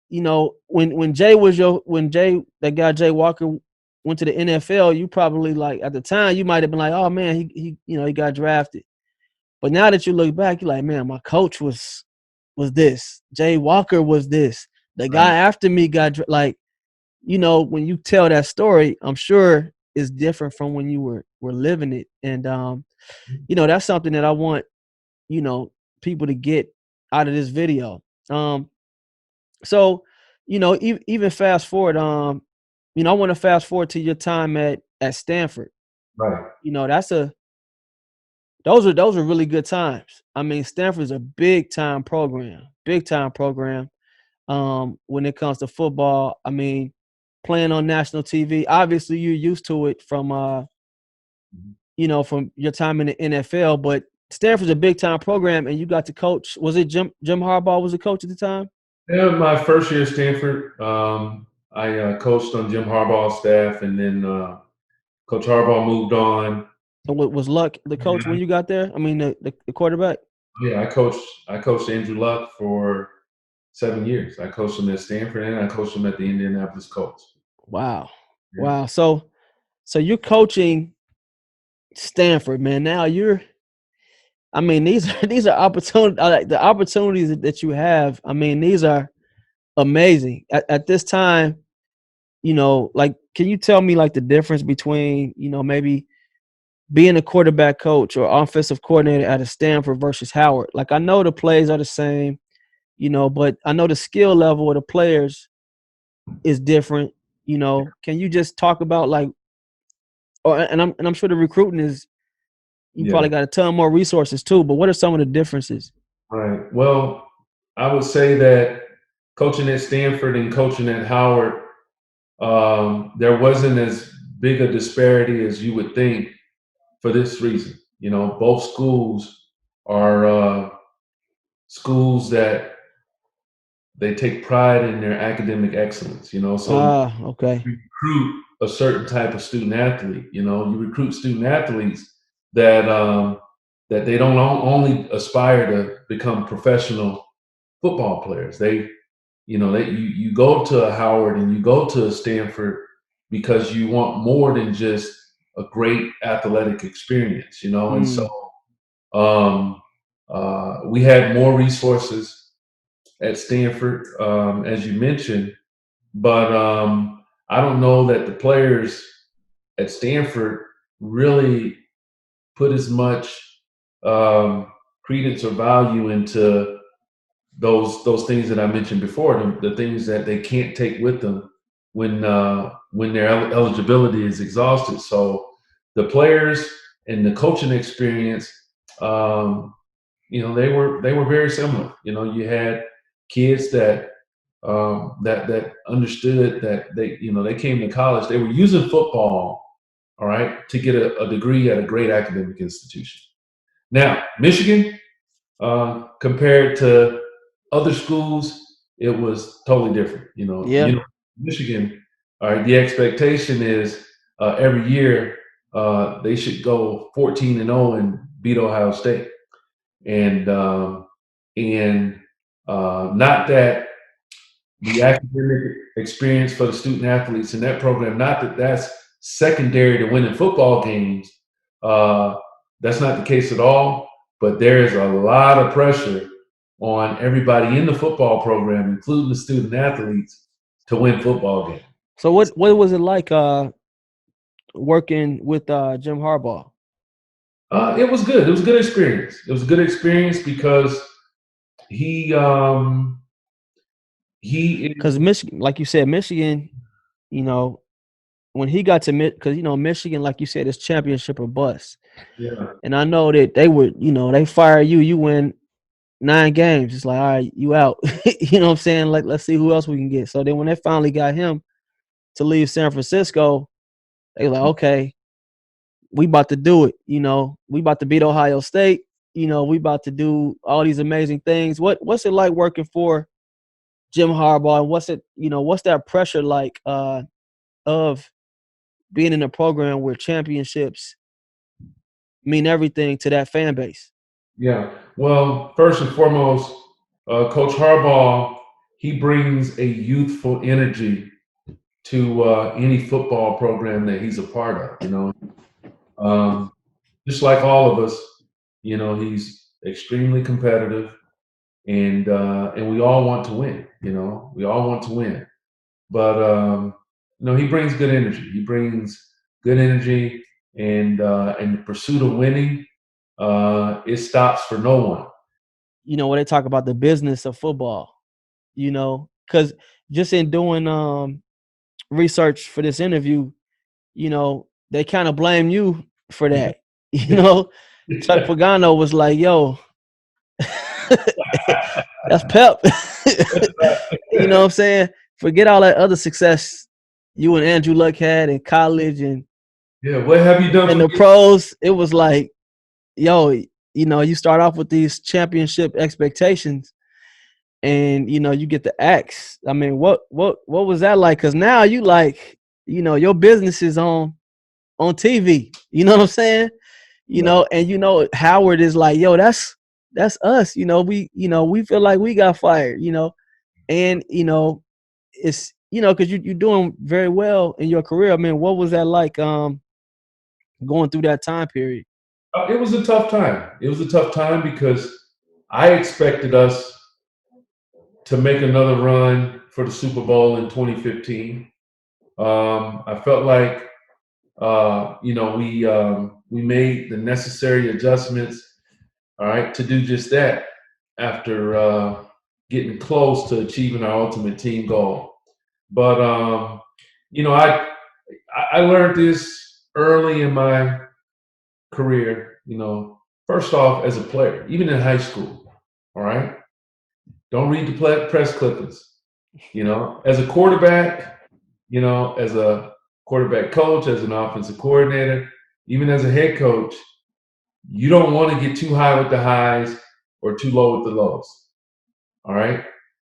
A: when that guy Jay Walker went to the NFL, you probably like at the time you might have been like, oh man, he got drafted. But now that you look back, you're like, man, my coach was this. Jay Walker was this. The guy after me got like, when you tell that story, I'm sure it's different from when you were living it. And that's something that I want, people to get out of this video. So, even fast forward, I want to fast forward to your time at Stanford.
B: Right.
A: Those are really good times. I mean, Stanford's a big time program. When it comes to football. I mean, playing on national TV. Obviously, you're used to it from from your time in the NFL, but Stanford's a big time program, and you got to coach. Was it Jim Harbaugh was the coach at the time?
B: Yeah, my first year at Stanford, I coached on Jim Harbaugh's staff, and then Coach Harbaugh moved on.
A: And was Luck the coach when you got there? I mean, the quarterback.
B: Yeah, I coached Andrew Luck for 7 years. I coached him at Stanford, and I coached him at the Indianapolis Colts.
A: Wow,
B: Yeah.
A: wow. So you're coaching Stanford, man. Now I mean, these are opportunities. The opportunities that you have. I mean, these are amazing. At this time, like, can you tell me like the difference between maybe being a quarterback coach or offensive coordinator at a Stanford versus Howard? Like, I know the plays are the same, but I know the skill level of the players is different. Can you just talk about like, and I'm sure the recruiting is. You probably got a ton more resources too, but what are some of the differences?
B: Right. Well, I would say that coaching at Stanford and coaching at Howard, there wasn't as big a disparity as you would think for this reason. Both schools are schools that they take pride in their academic excellence, so
A: Okay.
B: you recruit a certain type of student athlete. You recruit student athletes that that they don't only aspire to become professional football players. You go to a Howard and you go to a Stanford because you want more than just a great athletic experience, and so we had more resources at Stanford, as you mentioned, but I don't know that the players at Stanford really put as much credence or value into those things that I mentioned before, the things that they can't take with them when their eligibility is exhausted. So the players and the coaching experience, they were very similar. You had kids that that understood that they came to college. They were using football, all right, to get a degree at a great academic institution. Now, Michigan, compared to other schools, it was totally different.
A: Yeah.
B: Michigan, all right, the expectation is every year they should go 14-0 and beat Ohio State, and not that the academic experience for the student athletes in that program, not that that's secondary to winning football games. That's not the case at all. But there is a lot of pressure on everybody in the football program, including the student athletes, to win football games.
A: So what was it like working with Jim Harbaugh?
B: It was good. It was a good experience. It was a good experience because he
A: because Michigan, like you said, Michigan, when he got to because Michigan, like you said, is championship or bust.
B: Yeah.
A: And I know that they would, they fire you, you win 9 games. It's like, all right, you out. You know what I'm saying? Like, let's see who else we can get. So then when they finally got him to leave San Francisco, they were like, okay, we about to do it. We about to beat Ohio State. We about to do all these amazing things. What's it like working for Jim Harbaugh? And what's that pressure like of being in a program where championships mean everything to that fan base?
B: Yeah. Well, first and foremost, Coach Harbaugh, he brings a youthful energy to any football program that he's a part of. Just like all of us, he's extremely competitive, and we all want to win. We all want to win, but he brings good energy. He brings good energy, and the pursuit of winning, it stops for no one.
A: When they talk about the business of football, because just in doing research for this interview, they kind of blame you for that. Chuck Pagano was like, yo, that's Pep. You know what I'm saying? Forget all that other success you and Andrew Luck had in college and
B: what have you done
A: in the pros. It was like, yo, you start off with these championship expectations and, you get the axe. I mean, what was that like? Because now you like, your business is on TV. You know what I'm saying? And Howard is like, yo, that's us. We feel like we got fired, and it's because you're doing very well in your career. I mean, what was that like going through that time period?
B: It was a tough time. It was a tough time because I expected us to make another run for the Super Bowl in 2015. I felt like we made the necessary adjustments, all right, to do just that after getting close to achieving our ultimate team goal. But I learned this early in my career. First off, as a player, even in high school, all right, don't read the press clippings. As a quarterback, as a quarterback coach, as an offensive coordinator, even as a head coach, you don't want to get too high with the highs or too low with the lows. All right.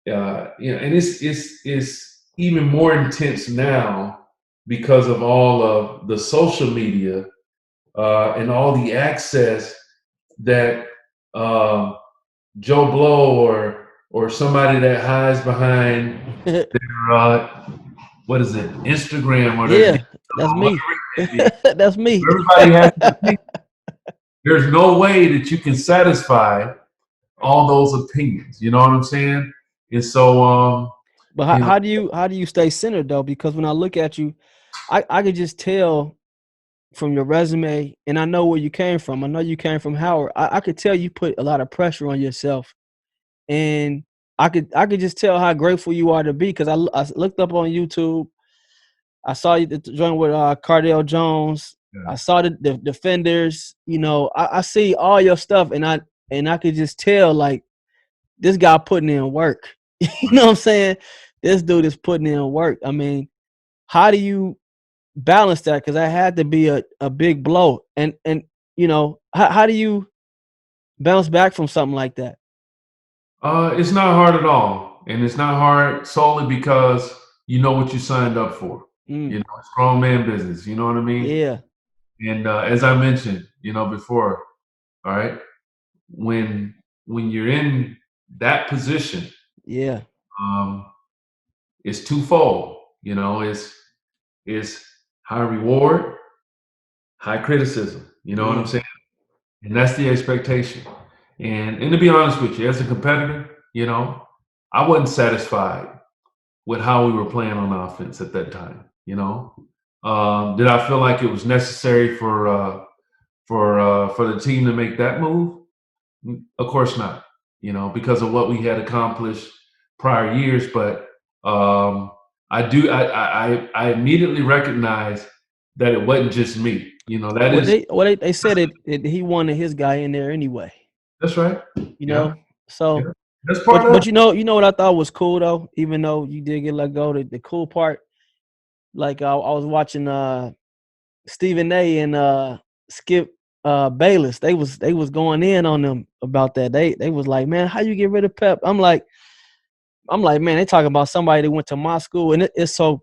B: And it's even more intense now because of all of the social media and all the access that Joe Blow or somebody that hides behind their what is it, Instagram or
A: yeah, that's me. That's me.
B: Everybody has to think. There's no way that you can satisfy all those opinions. You know what I'm saying? And so,
A: but how do you stay centered though? Because when I look at you, I could just tell from your resume, and I know where you came from. I know you came from Howard. I could tell you put a lot of pressure on yourself, and I could just tell how grateful you are to be. Because I looked up on YouTube, I saw you join with Cardale Jones. Yeah. I saw the Defenders. I see all your stuff, and I could just tell like this guy putting in work. You know what I'm saying? This dude is putting in work. I mean, how do you balance that? Because that had to be a big blow. And how do you bounce back from something like that?
B: It's not hard at all, and it's not hard solely because you know what you signed up for. It's grown man business. You know what I mean?
A: Yeah.
B: And as I mentioned, before, all right, when you're in that position,
A: yeah,
B: it's twofold. It's high reward, high criticism. You know what I'm saying? And that's the expectation. And to be honest with you, as a competitor, I wasn't satisfied with how we were playing on offense at that time. Did I feel like it was necessary for the team to make that move? Of course not. Because of what we had accomplished prior years. But I immediately recognized that it wasn't just me.
A: They said it he wanted his guy in there anyway.
B: That's right.
A: So
B: yeah. That's part
A: but you know what I thought was cool though, even though you did get let go, the cool part, like I was watching Stephen A and Skip Bayless. They was going in on them about that. They was like, man, how you get rid of Pep? I'm like, man, they talking about somebody that went to my school, and it's so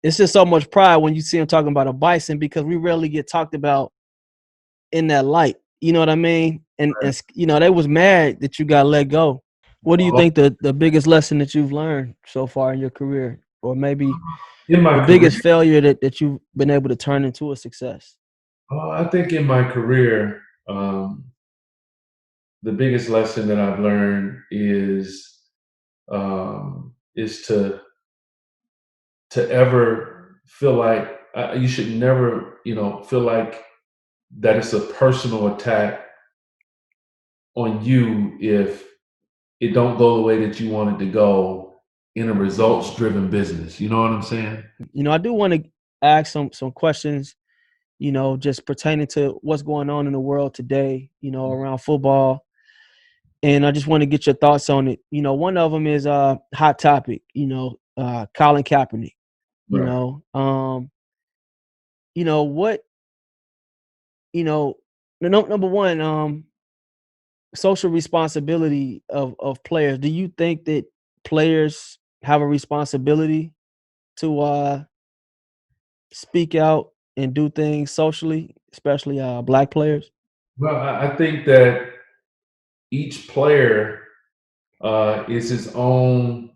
A: it's just so much pride when you see him talking about a bison because we rarely get talked about in that light. You know what I mean? And they was mad that you got let go. What do you think the biggest lesson that you've learned so far in your career, or maybe
B: In my
A: the
B: career,
A: biggest failure that you've been able to turn into a success?
B: I think in my career, the biggest lesson that I've learned is to ever feel like you should never, feel like that it's a personal attack on you if it don't go the way that you want it to go in a results driven business. You know what I'm saying?
A: I do want to ask some questions, just pertaining to what's going on in the world today, around football. And I just want to get your thoughts on it. One of them is hot topic, Colin Kaepernick.
B: Right.
A: What, number one, social responsibility of players. Do you think that players have a responsibility to speak out and do things socially, especially Black players?
B: Well, I think that each player is his own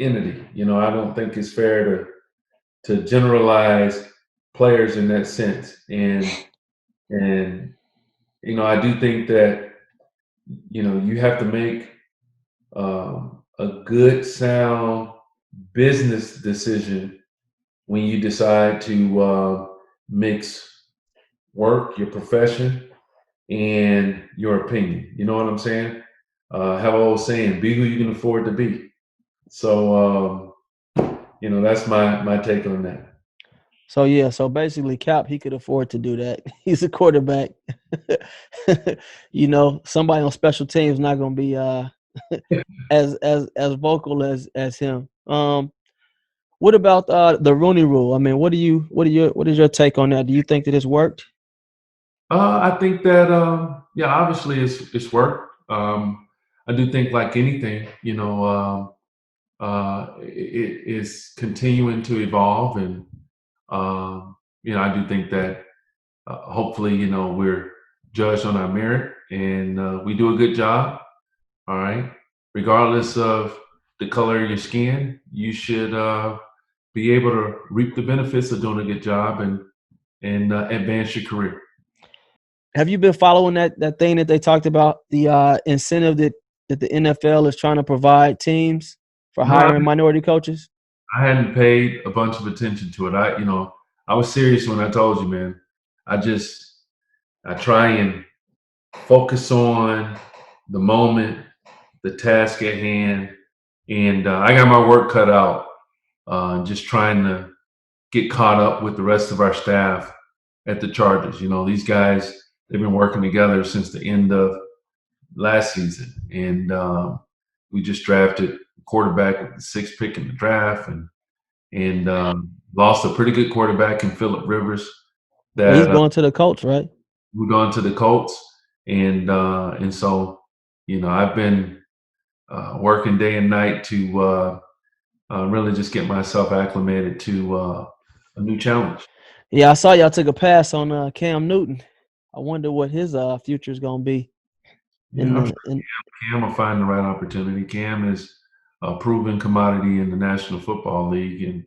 B: entity. I don't think it's fair to generalize players in that sense. And I do think that you have to make a good, sound business decision when you decide to mix work, your profession, and your opinion. You know what I'm saying? Have an old saying: "Be who you can afford to be." So that's my take on that.
A: So basically, Cap, he could afford to do that. He's a quarterback. Somebody on special teams not going to be as vocal as him. What about the Rooney Rule? I mean, what is your take on that? Do you think that it's worked?
B: I think that obviously it's worked. I do think, like anything, it is continuing to evolve, and I do think that hopefully, we're judged on our merit, and we do a good job. All right, regardless of the color of your skin, you should be able to reap the benefits of doing a good job and advance your career.
A: Have you been following that thing that they talked about, the incentive that the NFL is trying to provide teams for
B: No,
A: hiring minority coaches?
B: I hadn't paid a bunch of attention to it. I was serious when I told you, man. I try and focus on the moment, the task at hand, and I got my work cut out. Just trying to get caught up with the rest of our staff at the Chargers. These guys, they've been working together since the end of last season, and we just drafted a quarterback with the 6th pick in the draft, and lost a pretty good quarterback in Phillip Rivers
A: Well, he's
B: that
A: going to the Colts, right?
B: moved on to the Colts, and so I've been working day and night to really just get myself acclimated to a new challenge.
A: Yeah, I saw y'all took a pass on Cam Newton. I wonder what his future is going to be.
B: Yeah, I'm sure Cam will find the right opportunity. Cam is a proven commodity in the National Football League,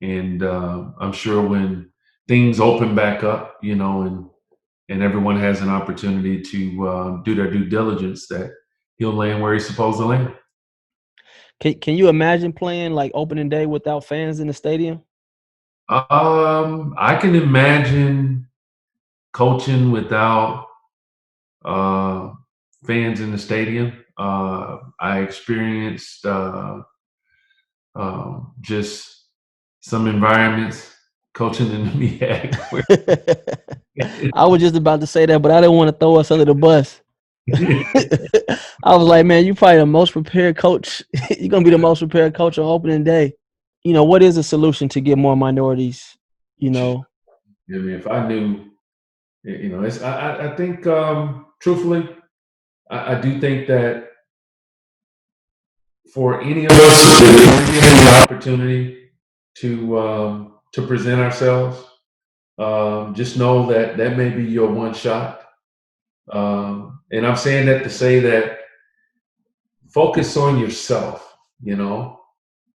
B: and I'm sure when things open back up, and everyone has an opportunity to do their due diligence, that he'll land where he's supposed to land.
A: Can you imagine playing like opening day without fans in the stadium?
B: I can imagine coaching without fans in the stadium. I experienced just some environments coaching in the MEAC.
A: I was just about to say that, but I didn't want to throw us under the bus. I was like, man, you're probably the most prepared coach. You're going to be the most prepared coach on opening day. What is the solution to get more minorities?
B: I mean, if I knew, it's, I think, truthfully, I do think that for any of us, if we're given the opportunity to present ourselves. Just know that that may be your one shot. And I'm saying that to say that focus on yourself,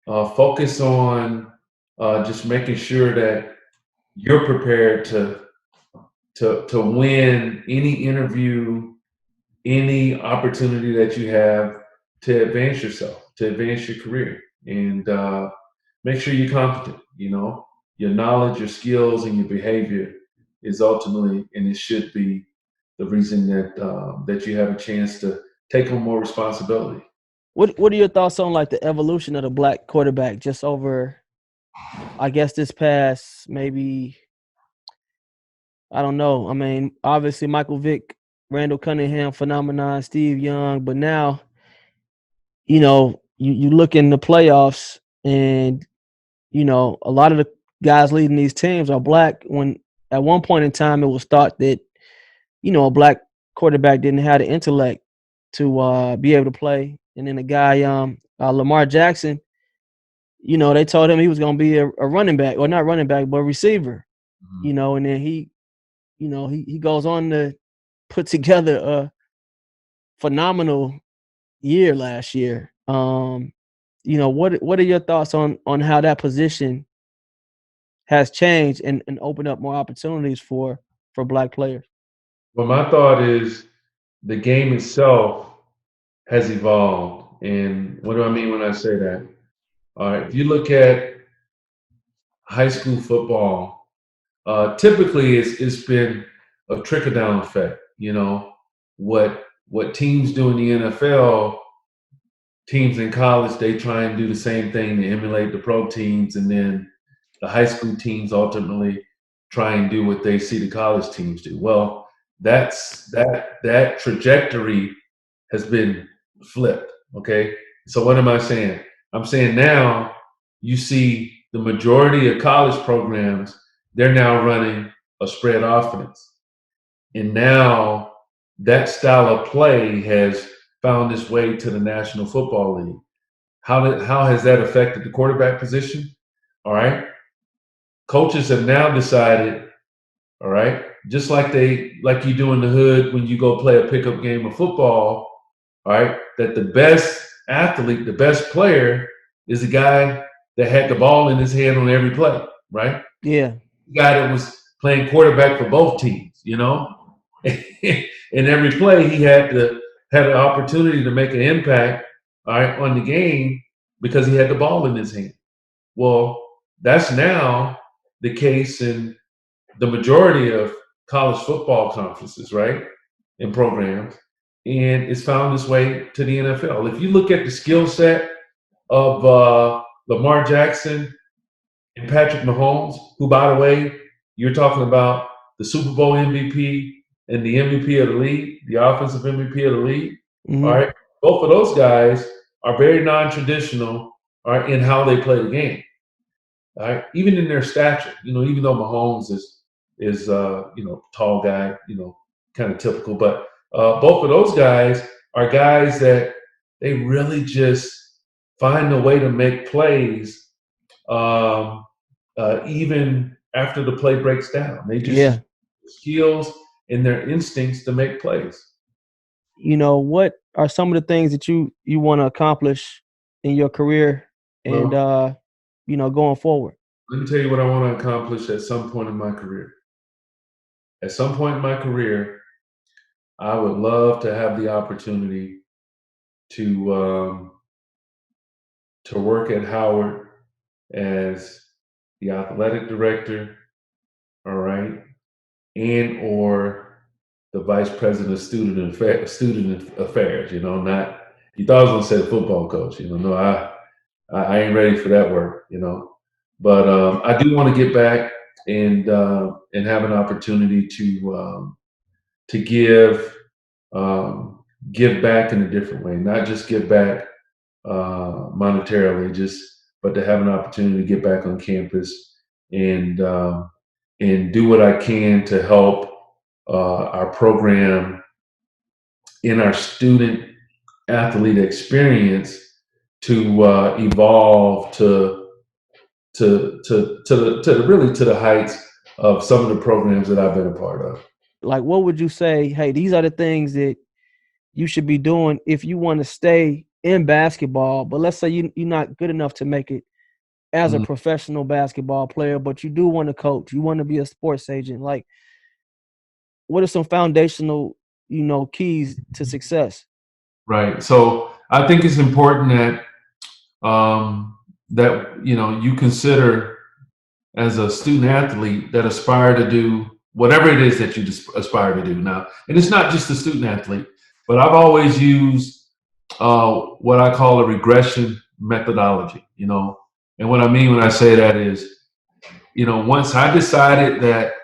B: focus on just making sure that you're prepared to win any interview, any opportunity that you have to advance yourself, to advance your career, and make sure you're competent. Your knowledge, your skills, and your behavior is ultimately, and it should be, the reason that you have a chance to take on more responsibility.
A: What are your thoughts on like the evolution of the black quarterback just over, I guess, this past maybe, I don't know. I mean, obviously Michael Vick, Randall Cunningham phenomenon, Steve Young, but now, you look in the playoffs and, a lot of the guys leading these teams are black, when at one point in time it was thought that, a black quarterback didn't have the intellect to be able to play. And then the guy, Lamar Jackson, they told him he was going to be a running back, or not running back, but a receiver, and then he goes on to put together a phenomenal year last year. What are your thoughts on how that position has changed and opened up more opportunities for black players?
B: Well, my thought is the game itself has evolved. And what do I mean when I say that? All right, if you look at high school football, typically it's been a trickle down effect. What teams do in the NFL, teams in college, they try and do the same thing to emulate the pro teams, and then the high school teams ultimately try and do what they see the college teams do. Well, that trajectory has been flipped. Okay, so what am I saying? I'm saying now you see the majority of college programs, they're now running a spread offense, and now that style of play has found its way to the National Football League. How has that affected the quarterback position? All right, coaches have now decided, all right, just like you do in the hood when you go play a pickup game of football, all right, that the best athlete, the best player is the guy that had the ball in his hand on every play, right?
A: Yeah.
B: The guy that was playing quarterback for both teams, In every play, he had an opportunity to make an impact, all right, on the game because he had the ball in his hand. Well, that's now the case in the majority of college football conferences, right, and programs, and it's found its way to the NFL. If you look at the skill set of Lamar Jackson and Patrick Mahomes, who, by the way, you're talking about the Super Bowl MVP and the MVP of the league, the offensive MVP of the league.
A: Mm-hmm.
B: All right, both of those guys are very non-traditional, all right, in how they play the game. All right, even in their stature, even though Mahomes is tall guy, kind of typical, but both of those guys are guys that they really just find a way to make plays, even after the play breaks down. They just skills and their instincts to make plays.
A: What are some of the things that you want to accomplish in your career and going forward?
B: Let me tell you what I want to accomplish at some point in my career. At some point in my career, I would love to have the opportunity to work at Howard as the athletic director, all right, and or the vice president of student affairs. Not, you thought I was gonna say football coach. No, I ain't ready for that work. But I do want to get back and have an opportunity to give back in a different way, not just give back monetarily, but to have an opportunity to get back on campus and do what I can to help our program in our student athlete experience to evolve to to the heights of some of the programs that I've been a part of.
A: Like, what would you say? Hey, these are the things that you should be doing if you want to stay in basketball. But let's say you're not good enough to make it as a
B: Mm,
A: professional basketball player, but you do want to coach. You want to be a sports agent. Like, what are some foundational, keys to success?
B: right. So I think it's important that you consider as a student athlete that aspire to do whatever it is that you aspire to do now. And it's not just a student athlete, but I've always used what I call a regression methodology, And what I mean when I say that is, once I decided that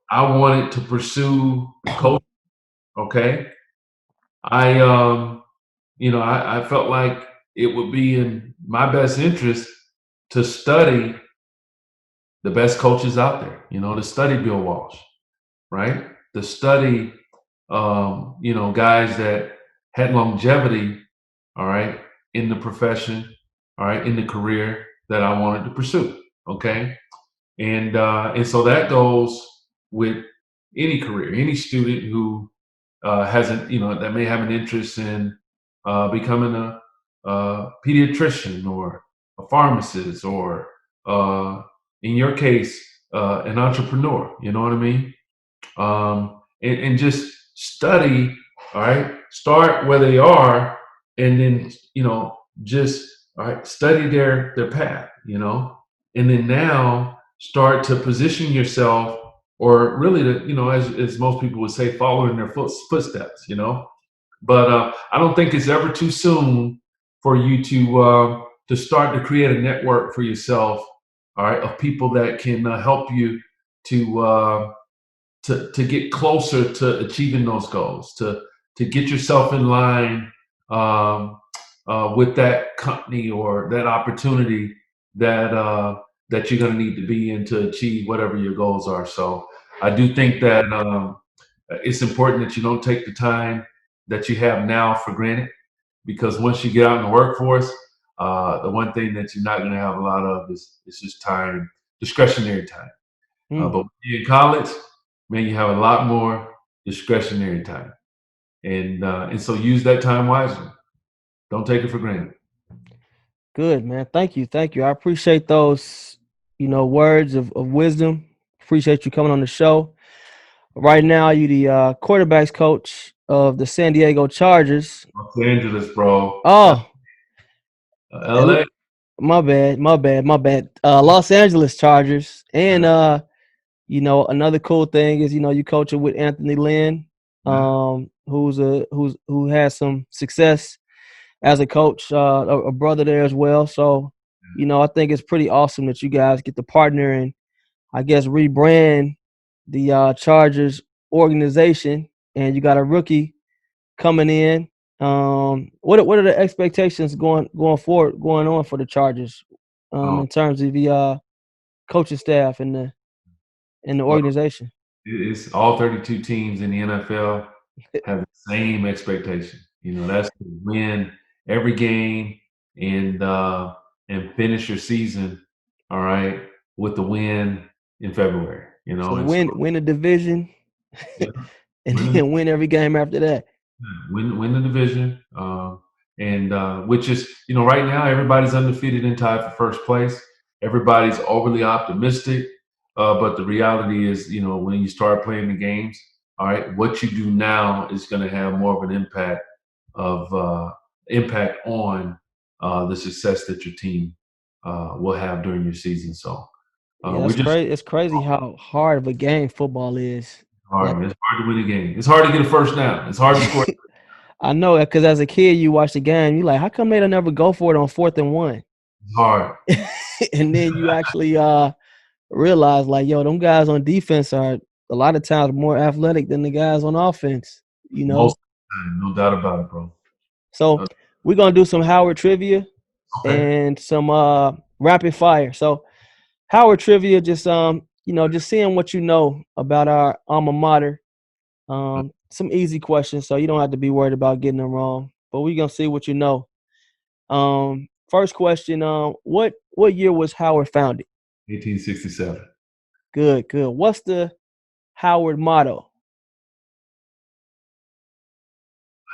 B: I wanted to pursue coaching, okay, I felt like it would be in my best interest to study the best coaches out there, to study Bill Walsh, right? To study, guys that had longevity, all right, in the profession, all right, in the career that I wanted to pursue, okay? And so that goes with any career, any student who hasn't, that may have an interest in becoming a pediatrician or a pharmacist or, in your case, an entrepreneur. You know what I mean? And just study. All right, start where they are, and then just all right, study their path. And then now start to position yourself, or really, as most people would say, following their footsteps. But I don't think it's ever too soon for you to start to create a network for yourself, all right, of people that can help you to to get closer to achieving those goals, to get yourself in line with that company or that opportunity that you're going to need to be in to achieve whatever your goals are. So I do think that it's important that you don't take the time that you have now for granted, because once you get out in the workforce, the one thing that you're not going to have a lot of is just time, discretionary time. But when you're in college, man, you have a lot more discretionary time, and so use that time wisely. Don't take it for granted.
A: Good, man. Thank you. I appreciate those, words of wisdom. Appreciate you coming on the show. Right now, you the quarterbacks coach of the San Diego Chargers.
B: Los Angeles, bro.
A: Oh, and
B: LA.
A: my bad. Los Angeles Chargers, and another cool thing is you coaching with Anthony Lynn,
B: Yeah.
A: who has some success as a coach, a brother there as well. So, I think it's pretty awesome that you guys get to partner and I guess rebrand the Chargers organization, and you got a rookie coming in. What are the expectations going forward, going on for the Chargers,
B: Oh,
A: in terms of the coaching staff and the
B: well,
A: organization?
B: it's all 32 teams in the NFL have the same expectation. That's to win every game and finish your season, all right, with the win in February.
A: So
B: And so
A: win the division,
B: yeah,
A: and
B: win
A: then win every game after that.
B: win the division, and which is right now everybody's undefeated and tied for first place. Everybody's overly optimistic, but the reality is, when you start playing the games, all right, what you do now is going to have more of an impact on the success that your team will have during your season. So
A: Yeah,
B: we're
A: it's
B: just
A: crazy. It's crazy how hard of a game football is.
B: hard,
A: Like,
B: man. It's hard to win a game. It's hard to get a first down. It's hard to score.
A: I know because as a kid, you watch the game, you like, how come they don't never go for it on 4th and 1?
B: It's hard.
A: And then you actually realize, like, yo, them guys on defense are a lot of times more athletic than the guys on offense.
B: Most of the time, no doubt about it, bro.
A: So we're gonna do some Howard trivia
B: Okay.
A: and some rapid fire. So Howard trivia, just just seeing what you know about our alma mater. Some easy questions, so you don't have to be worried about getting them wrong. But we're gonna see what you know. First question, what What year was Howard founded?
B: 1867.
A: Good, good. What's the Howard motto?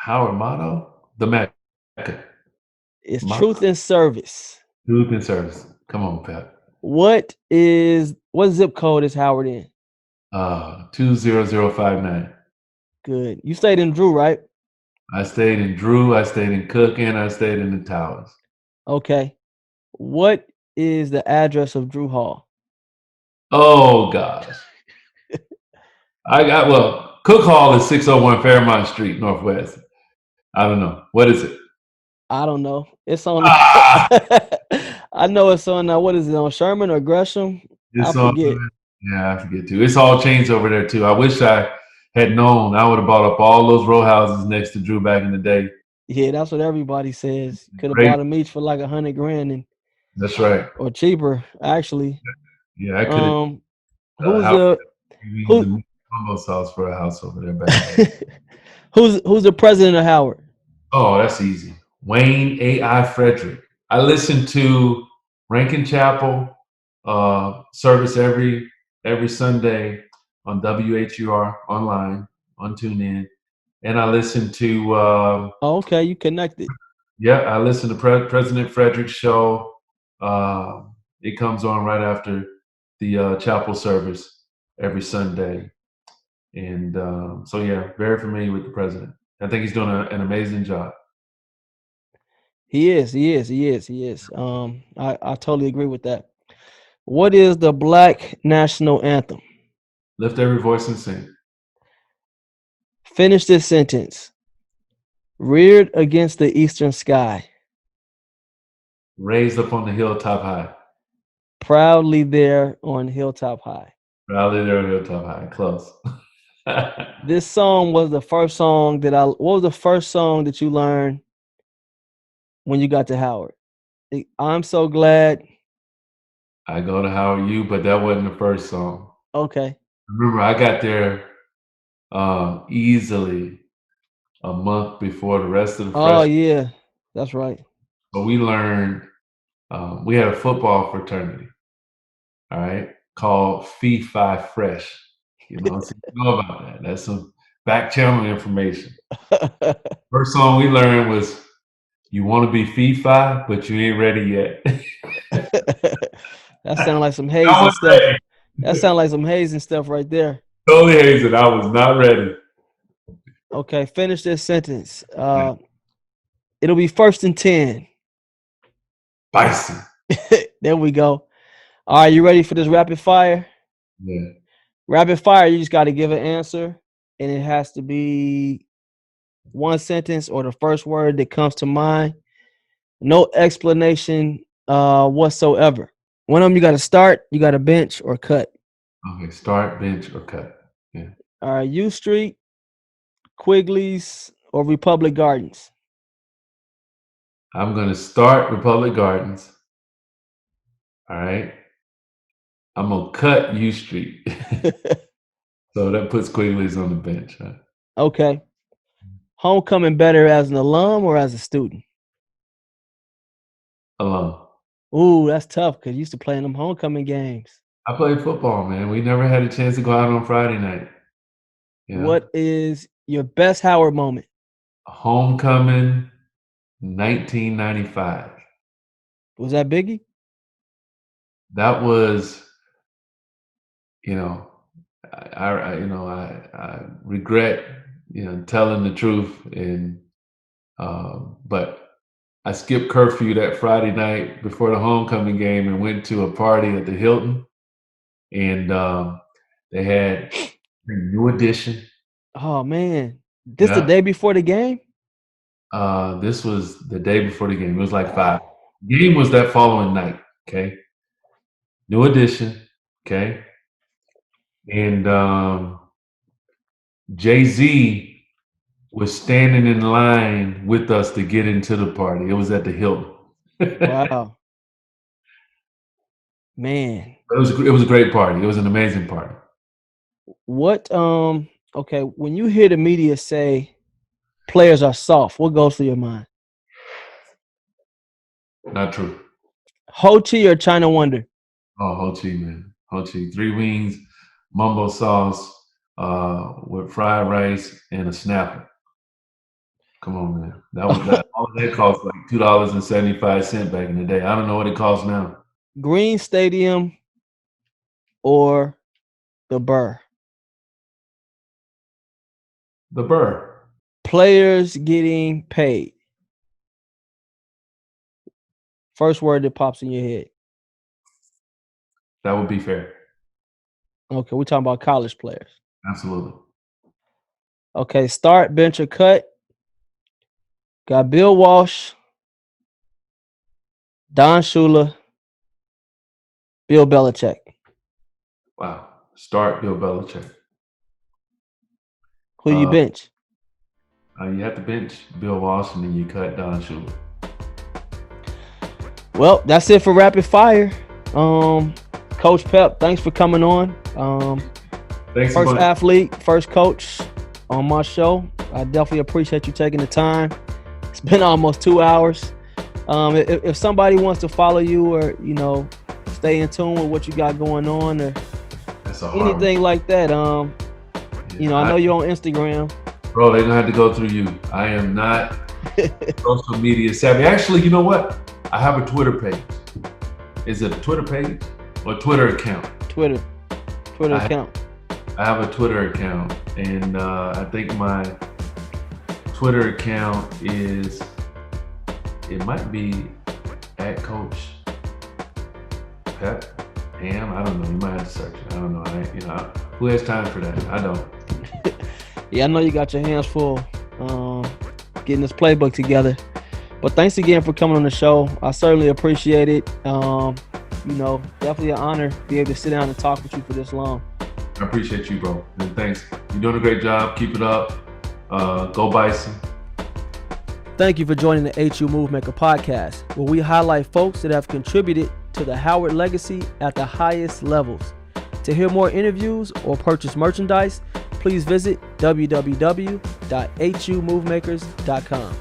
B: Howard motto? The Mecca.
A: It's
B: Motto?
A: truth and service.
B: Truth and service. Come on, Pep.
A: What zip code is Howard in?
B: 20059.
A: Good. You stayed in Drew, right?
B: I stayed in Drew, I stayed in Cook, and I stayed in the Towers.
A: Okay. What is the address of Drew Hall?
B: Oh, gosh. Cook Hall is 601 Fairmont Street, Northwest. I don't know. What is it?
A: I don't know. It's on. I know it's on. What is it on Sherman or Gresham? I forget.
B: Yeah, I forget too. It's all changed over there too. I wish I had known. I would have bought up all those row houses next to Drew back in the day.
A: Yeah, that's what everybody says. Could have bought them each for like $100,000 and.
B: That's right.
A: Or cheaper, actually.
B: Yeah, I could have.
A: Who's
B: the almost house for a house over there back.
A: Who's the president of Howard?
B: Oh, that's easy. Wayne A.I. Frederick. I listen to Rankin Chapel service every Sunday on WHUR online on TuneIn, and I listen to.
A: Okay, you connected.
B: Yeah, I listen to President Frederick's show. It comes on right after the chapel service every Sunday, and so yeah, very familiar with the president. I think he's doing an amazing job.
A: He is. I totally agree with that. What is the Black national anthem?
B: Lift every voice and sing.
A: Finish this sentence. Reared against the eastern sky.
B: Raised up on the hilltop high.
A: Proudly there on hilltop high.
B: Proudly there on hilltop high. Close.
A: This song was the first song what was the first song that you learned when you got to Howard? I'm so glad.
B: I go to Howard U, but that wasn't the first song.
A: Okay.
B: Remember, I got there easily a month before the rest of the freshmen.
A: Oh, yeah. That's right.
B: But we learned, we had a football fraternity, all right, called Phi Phi Fresh. You know, so you know about that. That's some back channel information. First song we learned was, you want to be Phi Phi, but you ain't ready yet.
A: That sounds like some hazing stuff. Ready. That sounds like some hazing stuff right there.
B: Totally hazing. I was not ready.
A: Okay, finish this sentence. It'll be 1st and 10.
B: Bison.
A: There we go. All right, you ready for this rapid fire?
B: Yeah.
A: Rapid fire, you just got to give an answer, and it has to be one sentence or the first word that comes to mind. No explanation whatsoever. One of them you got to start, you got to bench or cut.
B: Okay, start, bench, or cut. Yeah.
A: All right, U Street, Quigley's, or Republic Gardens?
B: I'm going to start Republic Gardens. All right. I'm going to cut U Street. So that puts Quigley's on the bench. Huh?
A: Okay. Homecoming better as an alum or as a student?
B: Alum.
A: Ooh, that's tough because you used to play in them homecoming games.
B: I played football, man. We never had a chance to go out on Friday night.
A: You know? What is your best Howard moment?
B: Homecoming 1995.
A: Was that Biggie?
B: That was, I regret, telling the truth, and but I skipped curfew that Friday night before the homecoming game and went to a party at the Hilton, and they had a New Edition.
A: Oh man, this the day before the game?
B: This was the day before the game. It was like 5. The game was that following night. Okay, New Edition. Okay, and Jay-Z was standing in line with us to get into the party. It was at the Hilton.
A: Wow. Man.
B: It was a great party. It was an amazing party.
A: What okay, when you hear the media say players are soft, what goes through your mind?
B: Not true.
A: Ho Chi or China Wonder?
B: Oh, Ho Chi, man. Ho Chi. 3 wings, mumbo sauce, with fried rice and a snapper. Come on, man. All of that cost like $2.75 back in the day. I don't know what it costs now.
A: Green Stadium or the Burr?
B: The Burr.
A: Players getting paid. First word that pops in your head.
B: That would be fair.
A: Okay, we're talking about college players.
B: Absolutely.
A: Okay, start, bench, or cut. Got Bill Walsh, Don Shula, Bill Belichick.
B: Wow. Start Bill Belichick.
A: Who you bench?
B: You have to bench Bill Walsh and then you cut Don Shula.
A: Well, that's it for Rapid Fire. Coach Pep, thanks for coming on.
B: Thanks.
A: First athlete, first coach on my show. I definitely appreciate you taking the time. It's been almost 2 hours. If somebody wants to follow you or, stay in tune with what you got going on or anything like that, I know you're on Instagram.
B: Bro, they're going to have to go through you. I am not social media savvy. Actually, you know what? I have a Twitter page. Is it a Twitter page or Twitter account?
A: Twitter account.
B: I have a Twitter account, and I think my Twitter account it might be at Coach Pep Ham. I don't know. You might have to search it. I don't know. Who has time for that? I don't.
A: Yeah, I know you got your hands full getting this playbook together. But thanks again for coming on the show. I certainly appreciate it. Definitely an honor to be able to sit down and talk with you for this long.
B: I appreciate you, bro. And thanks. You're doing a great job. Keep it up. Go Bison.
A: Thank you for joining the HU Movemaker podcast, where we highlight folks that have contributed to the Howard legacy at the highest levels. To hear more interviews or purchase merchandise, please visit www.humovemakers.com.